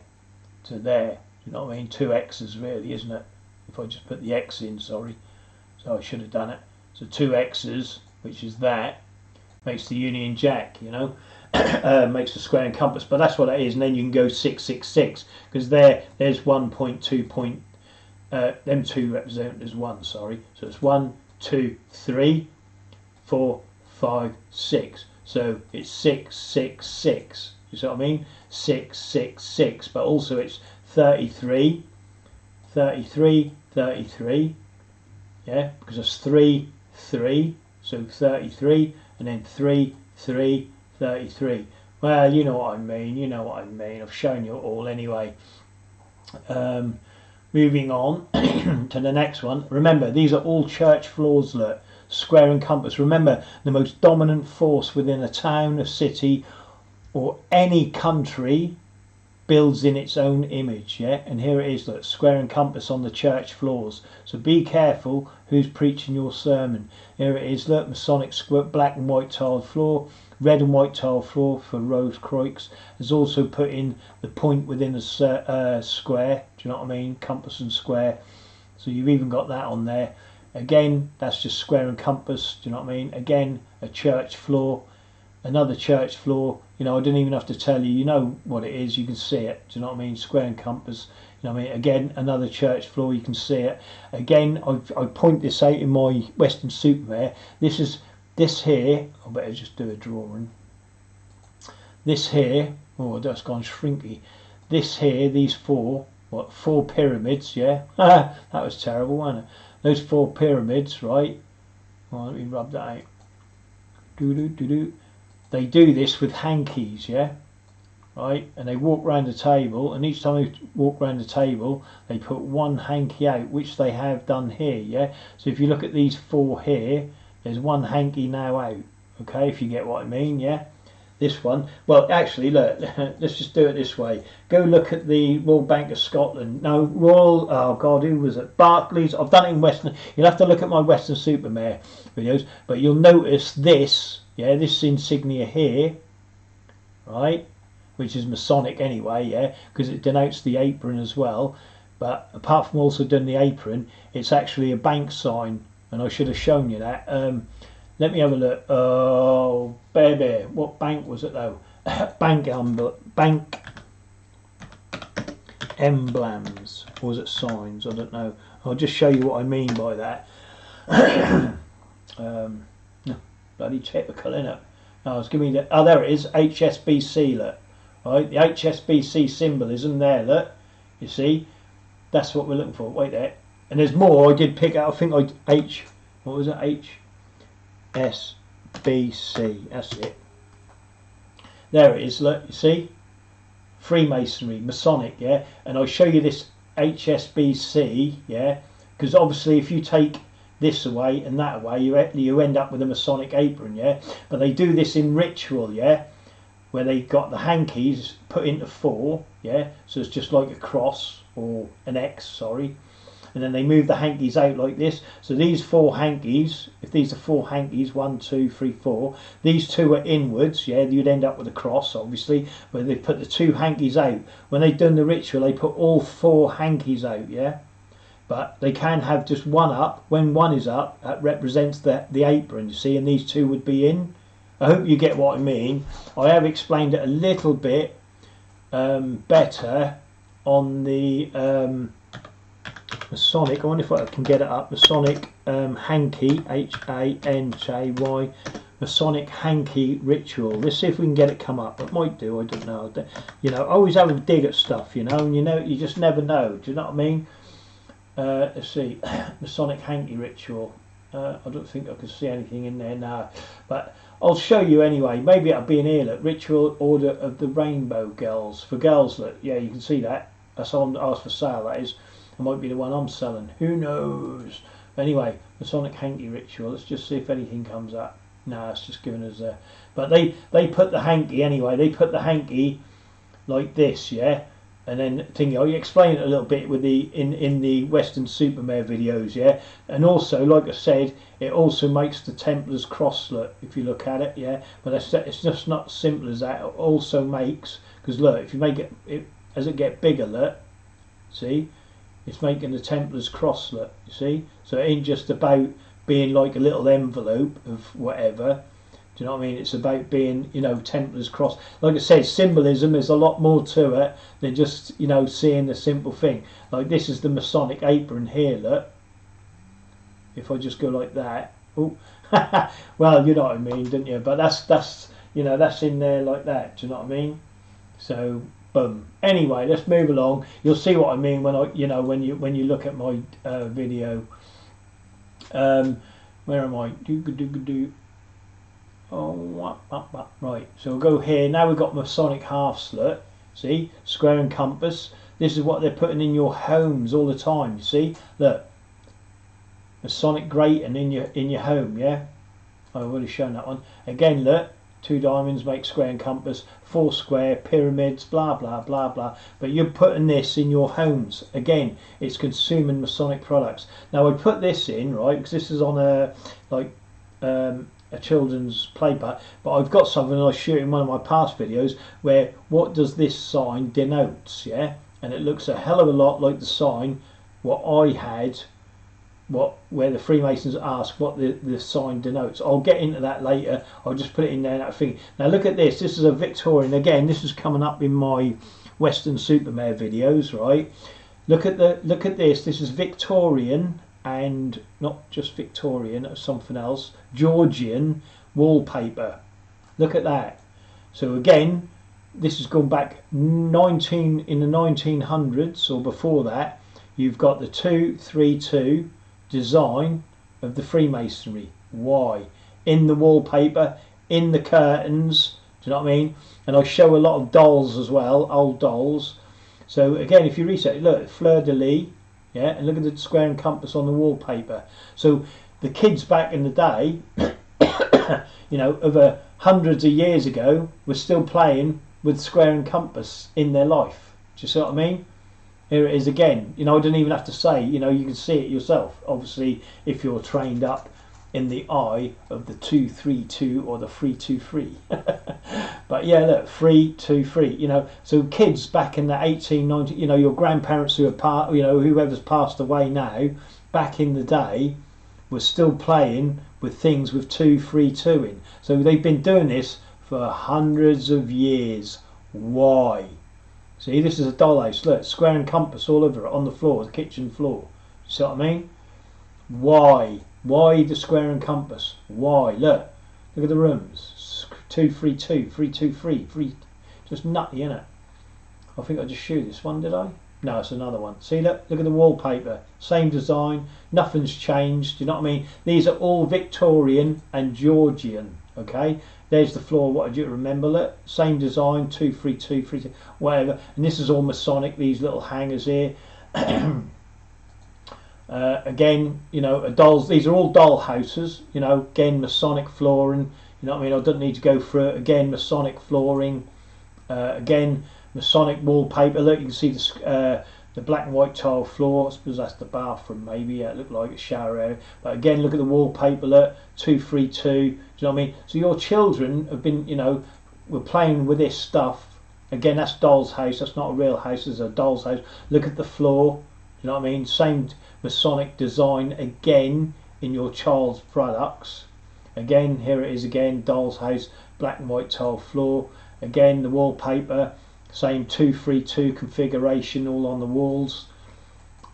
A: to there. Do you know what I mean? 2 X's really, isn't it? If I just put the X in, sorry. So I should have done it. So 2 X's, which is that, makes the Union Jack, you know. Makes the square and compass, but that's what that is. And then you can go 666, because there's 1.2 point. Them 2 represent as 1, sorry. So it's 1, 2, 3, 4, 5, 6. So it's 666. You see what I mean? 666. But also it's 33, 33, 33. Yeah, because it's 3, 3. So 33, and then 3, 3, 33. Well, you know what I mean. You know what I mean. I've shown you all anyway. Moving on to the next one. Remember, these are all church floors, look, square and compass. Remember, the most dominant force within a town, a city, or any country builds in its own image, yeah? And here it is, look, square and compass on the church floors. So be careful who's preaching your sermon. Here it is, look, Masonic square, black and white tiled floor, red and white tile floor for Rose Croix. Has also put in the point within a square. Do you know what I mean? Compass and square. So you've even got that on there. Again, that's just square and compass. Do you know what I mean? Again, a church floor, another church floor. You know, I didn't even have to tell you. You know what it is. You can see it. Do you know what I mean? Square and compass. You know what I mean? Again, another church floor. You can see it. Again, I point this out in my Western Supermare. This here, I better just do a drawing. This here, oh, that's gone shrinky. This here, these 4 pyramids, yeah? That was terrible, wasn't it? Those 4 pyramids, right? Well, let me rub that out. They do this with hankies, yeah? Right? And they walk round the table, and each time they walk round the table, they put 1 hanky out, which they have done here, yeah? So if you look at these 4 here, there's 1 hanky now out, okay, if you get what I mean, yeah? this one. Well, actually, look, let's just do it this way. Go look at the Royal Bank of Scotland. No, Royal, oh God, who was it? Barclays. I've done it in Western. You'll have to look at my Western Supermare videos, but you'll notice this, yeah, this insignia here, right, which is Masonic anyway, yeah, because it denotes the apron as well. But apart from also doing the apron, it's actually a bank sign, and I should have shown you that. Let me have a look. Oh, baby, what bank was it though? Bank emblems, or was it signs? I don't know. I'll just show you what I mean by that. Bloody typical, innit? Oh, it's giving me the. Oh, there it is. HSBC. Look, right, the HSBC symbolism there. Look, you see, that's what we're looking for. Wait there, and there's more. I did pick out. I think what was it? HSBC. That's it. There it is. Look, you see, Freemasonry, Masonic, yeah. And I'll show you this HSBC, yeah, because obviously if you take this away and that away, you end up with a Masonic apron, yeah. But they do this in ritual, yeah, where they got the hankies put into 4, yeah. So it's just like a cross or an X, sorry. And then they move the hankies out like this. So these 4 hankies, if these are 4 hankies, 1, 2, 3, 4, these 2 are inwards, yeah, you'd end up with a cross, obviously, but they put the 2 hankies out. When they've done the ritual, they put all 4 hankies out, yeah. But they can have just one up. When one is up, that represents the apron, you see, and these 2 would be in. I hope you get what I mean. I have explained it a little bit better on the Masonic. I wonder if I can get it up. Masonic hanky, HANJY, Masonic hanky ritual. Let's see if we can get it come up. It might do. I don't know. You know, I always have a dig at stuff. You know, and you just never know. Do you know what I mean? Let's see, Masonic hanky ritual. I don't think I can see anything in there now, but I'll show you anyway. Maybe it'll be in here. Look, Ritual Order of the Rainbow Girls. For girls, look, yeah, you can see that. That's on Ask for Sale. That is. It might be the one I'm selling. Who knows? Anyway, Masonic hanky ritual. Let's just see if anything comes up. No, it's just giving us a. But they put the hanky anyway. They put the hanky like this, yeah. And then thingy, I explain it a little bit with the in the Western Supermare videos, yeah. And also, like I said, it also makes the Templar's cross look if you look at it, yeah. But it's just not simple as that. It also makes, because look, if you make it as it get bigger, look, see, it's making the Templar's cross look. You see, so it ain't just about being like a little envelope of whatever. Do you know what I mean? It's about being, you know, Templar's cross. Like I said, symbolism is a lot more to it than just, you know, seeing the simple thing. Like this is the Masonic apron here, look. If I just go like that. Oh, well, you know what I mean, don't you? But that's you know, that's in there like that. Do you know what I mean? So, boom. Anyway, let's move along. You'll see what I mean when when you look at my video. Where am I? Oh, right, so we'll go here. Now we've got Masonic half slit. See, square and compass. This is what they're putting in your homes all the time. You see, look, Masonic grating in your home. Yeah, I've already shown that one. Again, look, 2 diamonds make square and compass, 4 square pyramids, blah blah blah blah. But you're putting this in your homes. Again, it's consuming Masonic products. Now I put this in, right, because this is on a a children's play part, but I've got something I shoot in one of my past videos where what does this sign denotes, yeah, and it looks a hell of a lot like the sign what I had, where the Freemasons ask what the sign denotes. I'll get into that later. I'll just put it in there, that thing. Now look at this. This is a Victorian. Again, this is coming up in my Western Supermare videos, right? Look at this. This is Victorian, and not just Victorian, or something else, Georgian wallpaper. Look at that. So again, this has gone back in the 1900s or before that. You've got the 232 design of the Freemasonry. Why? In the wallpaper, in the curtains. Do you know what I mean? And I show a lot of dolls as well, old dolls. So again, if you reset, look, fleur de lis. Yeah, and look at the square and compass on the wallpaper. So the kids back in the day, you know, over hundreds of years ago, were still playing with square and compass in their life. Do you see what I mean? Here it is again. You know, I didn't even have to say. You know, you can see it yourself. Obviously, if you're trained up in the eye of the 2-3-2 or the 3-2-3. But yeah, look, 3-2-3. You know, so kids back in the 1890, you know, your grandparents who are you know, whoever's passed away now, back in the day, were still playing with things with 2-3-2 in. So they've been doing this for hundreds of years. Why? See, this is a dollhouse. Look, square and compass all over it on the floor, the kitchen floor. See what I mean? Why? Why the square and compass? Why? Look at the rooms. 2-3-2, 3-2-3, 3. Just nutty, innit? I think I just showed this one, did I? No, it's another one. See, look at the wallpaper. Same design. Nothing's changed. You know what I mean? These are all Victorian and Georgian. Okay. There's the floor. What did you remember? It same design, 2-3-2, 3-2, whatever. And this is all Masonic. These little hangers here. Again, you know, dolls. These are all doll houses. You know, again, Masonic flooring. You know what I mean? I don't need to go through it. Again, Masonic flooring. Again, Masonic wallpaper. Look, you can see the black and white tile floor. I suppose that's the bathroom, maybe. Yeah, it looked like a shower area. But again, look at the wallpaper. Look, 2-3-2. Do you know what I mean? So your children have been, you know, were playing with this stuff. Again, that's doll's house. That's not a real house. It's a doll's house. Look at the floor. Do you know what I mean? Same Masonic design again in your child's products. Again, here it is again, doll's house, black and white tile floor. Again, the wallpaper. Same 2-3-2 configuration all on the walls.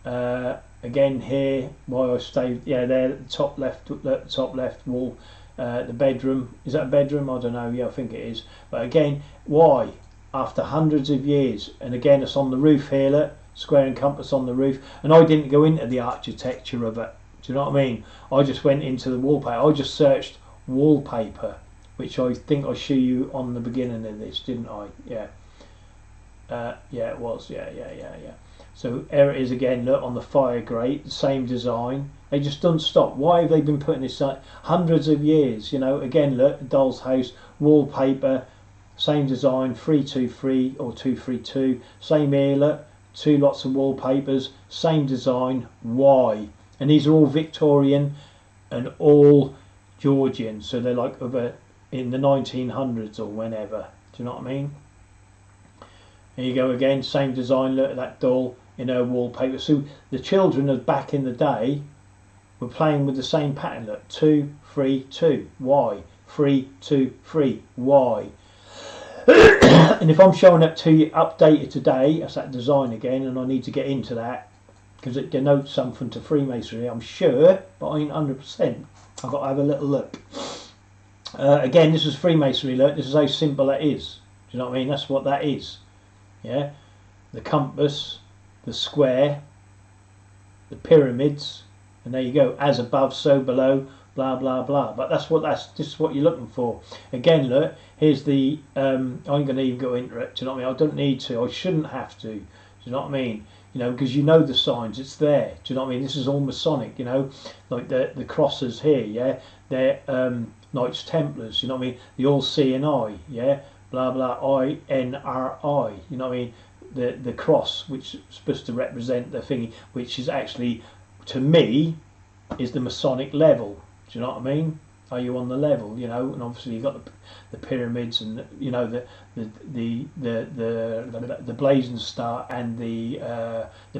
A: Again here, why I stayed, yeah, there at the top left wall, the bedroom. Is that a bedroom? I don't know. Yeah, I think it is. But again, why? After hundreds of years, and again, it's on the roof here. Look, square and compass on the roof. And I didn't go into the architecture of it. Do you know what I mean? I just went into the wallpaper. I just searched wallpaper, which I think I showed you on the beginning of this, didn't I? Yeah. Yeah, it was. Yeah. So here it is again. Look on the fire grate, the same design. They just don't stop. Why have they been putting this out hundreds of years? You know, again, look, doll's house, wallpaper, same design, 3-2-3 or 2-3-2. Same here. Look, two lots of wallpapers, same design. Why? And these are all Victorian and all Georgian. So they're like over in the 1900s or whenever. Do you know what I mean? There you go again, same design. Look at that doll in her wallpaper. So the children of back in the day were playing with the same pattern. Look, 2-3-2. Why? 3-2-3. Why? And if I'm showing it to you updated today, that's that design again, and I need to get into that because it denotes something to Freemasonry, I'm sure, but I ain't 100%. I've got to have a little look. Again, this is Freemasonry. Look, this is how simple it is. Do you know what I mean? That's what that is. Yeah, the compass, the square, the pyramids, and there you go. As above, so below, blah blah blah. But this is what you're looking for. Again, look, here's the. I ain't gonna even go into it. Do you know what I mean? I don't need to. I shouldn't have to. Do you know what I mean? You know, because you know the signs. It's there. Do you know what I mean? This is all Masonic. You know, like the crosses here. Yeah, they're Knights Templars. You know what I mean? The all seeing eye. Yeah. Blah blah INRI, you know what I mean? The cross, which is supposed to represent the thingy, which is actually, to me, is the Masonic level. Do you know what I mean? Are you on the level? You know, and obviously you got the pyramids and you know the blazing star and the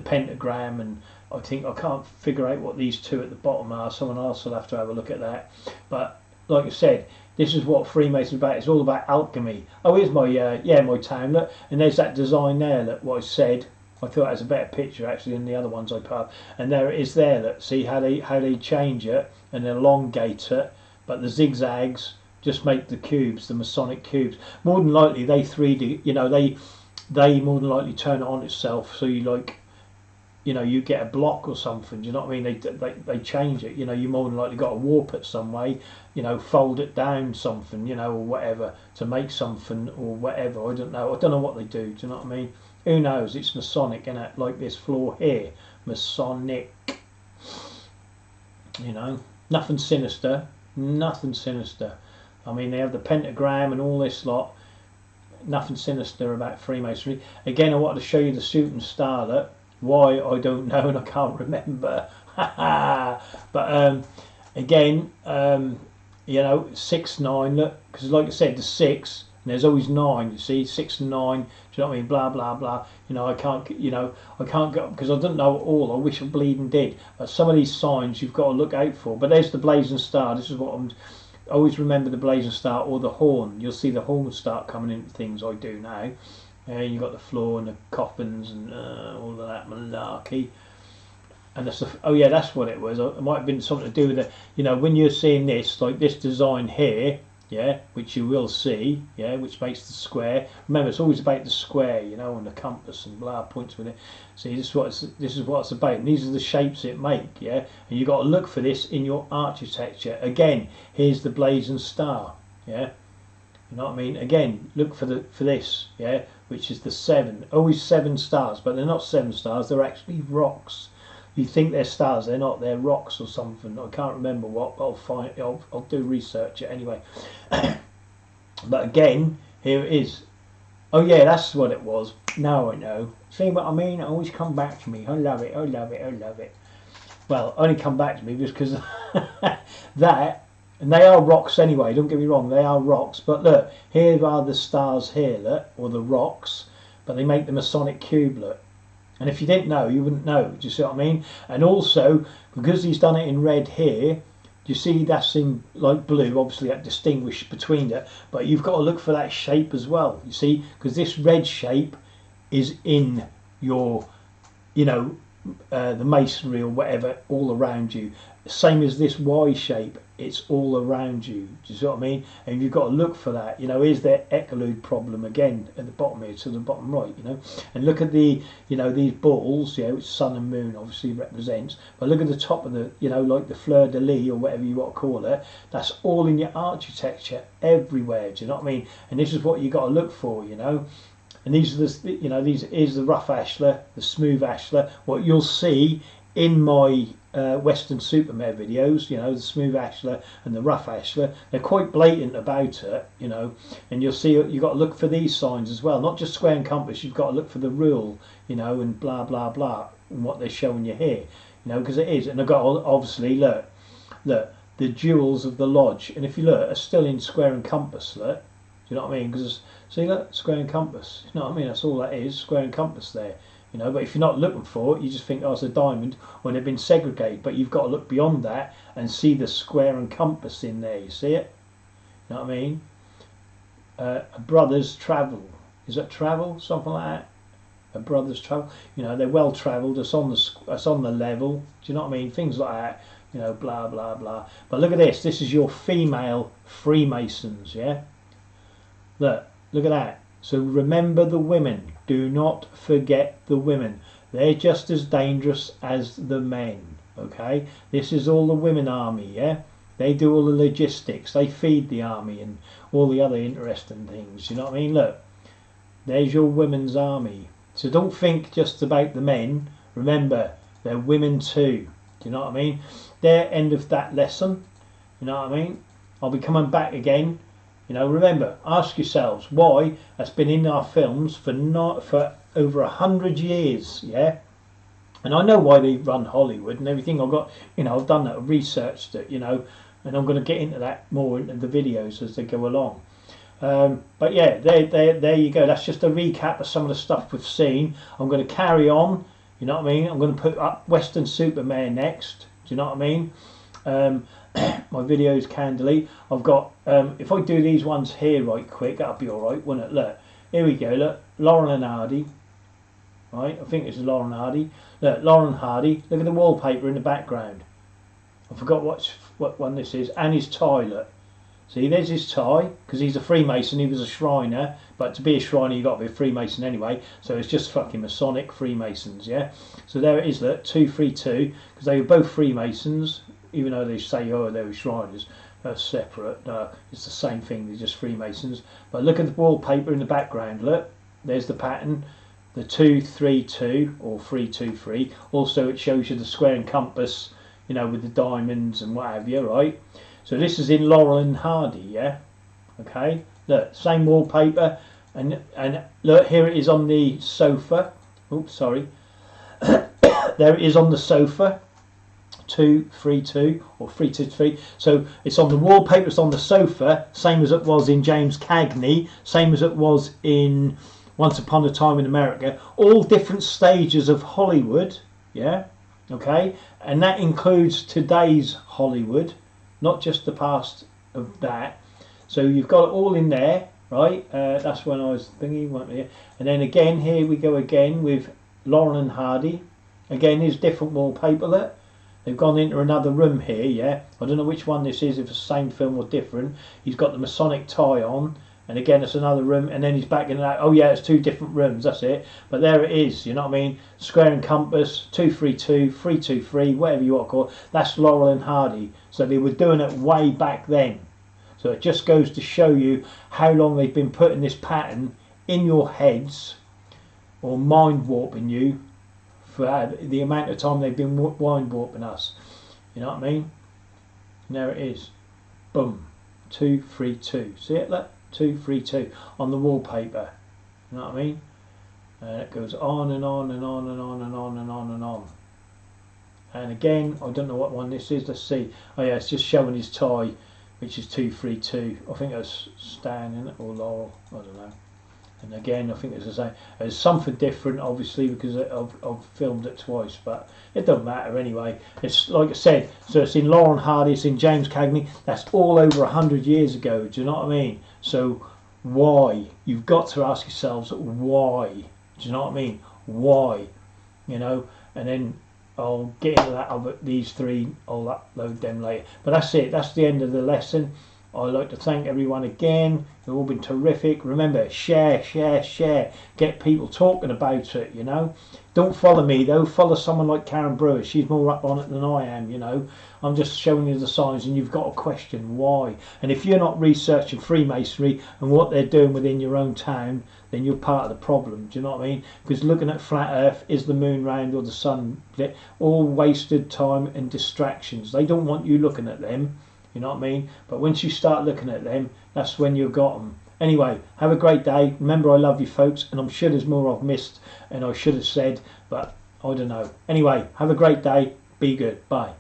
A: pentagram, and I think I can't figure out what these two at the bottom are. Someone else will have to have a look at that. But like I said, this is what Freemasonry is about. It's all about alchemy. Oh, here's my my town. Look, and there's that design there. Look, what I said. I thought it was a better picture actually than the other ones I put up. And there it is there. Look, see how they change it and elongate it, but the zigzags just make the cubes, the Masonic cubes. More than likely they 3D. You know, they more than likely turn it on itself. So you like. You know, you get a block or something. Do you know what I mean? They change it. You know, you more than likely got to warp it some way. You know, fold it down something. You know, or whatever to make something or whatever. I don't know. I don't know what they do. Do you know what I mean? Who knows? It's Masonic, innit? Like this floor here, Masonic. You know, nothing sinister. Nothing sinister. I mean, they have the pentagram and all this lot. Nothing sinister about Freemasonry. Again, I wanted to show you the shooting star. Look, why I don't know and I can't remember. But again, you know, 6-9. Look, because like I said, the 6. And there's always 9. You see, 6 and 9. Do you know what I mean? Blah blah blah. You know, I can't. You know, I can't go because I don't know it all. I wish I bleeding did. But some of these signs you've got to look out for. But there's the blazing star. This is what I'm. Always remember the blazing star or the horn. You'll see the horn start coming into things I do now. You've got the floor and the coffins and all of that malarkey. And that's the, oh yeah, that's what it was. It might have been something to do with it. You know, when you're seeing this, like this design here, yeah, which you will see, yeah, which makes the square. Remember, it's always about the square, you know, and the compass and blah points with it. See, this is what it's about. And these are the shapes it make, yeah. And you got to look for this in your architecture. Again, here's the blazing star, yeah. You know what I mean? Again, look for this, yeah, which is the 7. Always 7 stars, but they're not 7 stars. They're actually rocks. You think they're stars, they're not. They're rocks or something. I can't remember what. I'll find. I'll do research it anyway. But again, here it is. Oh yeah, that's what it was. Now I know. See what I mean? It always come back to me. I love it. I love it. I love it. Well, only come back to me just because that. And they are rocks anyway. Don't get me wrong. They are rocks. But look, here are the stars here. Look, or the rocks. But they make the Masonic cube. Look. And if you didn't know, you wouldn't know. Do you see what I mean? And also, because he's done it in red here, you see that's in like blue, obviously that distinguished between it. But you've got to look for that shape as well, you see, because this red shape is in your, you know, the masonry or whatever all around you. Same as this Y shape, it's all around you. Do you see what I mean? And you've got to look for that. You know, is there ecolude problem again at the bottom here, to the bottom right? You know, and look at the, you know, these balls. You know, which sun and moon obviously represents. But look at the top of the, you know, like the fleur de lis or whatever you want to call it. That's all in your architecture everywhere. Do you know what I mean? And this is what you got to look for. You know. And these are the, you know, these is the rough ashlar, the smooth ashlar. What you'll see in my Western Supermare videos, you know, the smooth ashlar and the rough ashlar, they're quite blatant about it, you know. And you'll see you've got to look for these signs as well, not just square and compass. You've got to look for the rule, you know, and blah blah blah, and what they're showing you here, you know, because it is. And I've got obviously look, the jewels of the lodge, and if you look, are still in square and compass. Look. Do you know what I mean? Because see, look, square and compass. You know what I mean? That's all that is, square and compass there. You know, but if you're not looking for it, you just think, oh, it's a diamond when they've been segregated. But you've got to look beyond that and see the square and compass in there. You see it? You know what I mean? A brother's travel. Is that travel? Something like that. A brother's travel. You know, they're well travelled. It's on the level. Do you know what I mean? Things like that. You know, blah blah blah. But look at this. This is your female Freemasons. Yeah. Look at that. So remember the women. Do not forget the women. They're just as dangerous as the men. Okay? This is all the women army, yeah? They do all the logistics. They feed the army and all the other interesting things. You know what I mean? Look. There's your women's army. So don't think just about the men. Remember, they're women too. Do you know what I mean? They're end of that lesson. You know what I mean? I'll be coming back again. You know, remember, ask yourselves why that's been in our films for over 100 years, yeah. And I know why they run Hollywood and everything. I've got, you know, I've done that, I've researched it, you know, and I'm going to get into that more into the videos as they go along. But yeah, there you go. That's just a recap of some of the stuff we've seen. I'm going to carry on. You know what I mean? I'm going to put up Western Supermare next. Do you know what I mean? My videos can delete. I've got if I do these ones here right quick, that'll be alright, won't it? Look, here we go. Look, Laurel and Hardy. Right, I think this is Laurel and Hardy. Look, Laurel and Hardy. Look at the wallpaper in the background. I forgot what one this is. And his tie. Look, see, there's his tie because he's a Freemason. He was a Shriner, but to be a Shriner, you got to be a Freemason anyway. So it's just fucking Masonic Freemasons, yeah. So there it is. Look, 232 because they were both Freemasons. Even though they say, oh, they were Shriners, they're separate. No, it's the same thing, they're just Freemasons. But look at the wallpaper in the background, look, there's the pattern, the 232 or 323. Also, it shows you the square and compass, you know, with the diamonds and what have you, right? So this is in Laurel and Hardy, yeah? Okay, look, same wallpaper, and look, here it is on the sofa. Oops, sorry. There it is on the sofa. 232 or 323. So it's on the wallpaper, it's on the sofa, same as it was in James Cagney, same as it was in Once Upon a Time in America. All different stages of Hollywood, yeah, okay, and that includes today's Hollywood, not just the past of that. So you've got it all in there, right? That's when I was thinking, and then again here we go again with Laurel and Hardy. Again, here's different wallpaper. Look, they've gone into another room here, yeah. I don't know which one this is, if it's the same film or different. He's got the Masonic tie on, and again it's another room, and then he's back in that. Oh yeah, it's two different rooms, that's it. But there it is, you know what I mean? Square and compass, 232, 323, whatever you want to call it. That's Laurel and Hardy. So they were doing it way back then. So it just goes to show you how long they've been putting this pattern in your heads, or mind warping you, for the amount of time they've been mind warping us. You know what I mean? And there it is. Boom. 232. See it? Look. 232 on the wallpaper. You know what I mean? And it goes on and on and on and on and on and on and on. And again, I don't know what one this is. Let's see. Oh yeah, it's just showing his tie, which is 232. I think that's Stan, isn't it? Or Laurel. I don't know. And again, I think it's the same. There's something different, obviously, because I've filmed it twice, but it doesn't matter anyway. It's like I said, so it's in Laurel and Hardy, it's in James Cagney. That's all over 100 years ago. Do you know what I mean? So why? You've got to ask yourselves why. Do you know what I mean? Why? You know, and then I'll get into that other, these three. I'll upload them later. But that's it. That's the end of the lesson. I'd like to thank everyone again. You've all been terrific. Remember, share, share, share. Get people talking about it, you know. Don't follow me, though. Follow someone like Karen Brewer. She's more up on it than I am, you know. I'm just showing you the signs, and you've got a question why. And if you're not researching Freemasonry and what they're doing within your own town, then you're part of the problem. Do you know what I mean? Because looking at flat Earth, is the moon round or the sun, all wasted time and distractions. They don't want you looking at them. You know what I mean? But once you start looking at them, that's when you've got them. Anyway, have a great day. Remember, I love you folks, and I'm sure there's more I've missed and I should have said, but I don't know. Anyway, have a great day. Be good. Bye.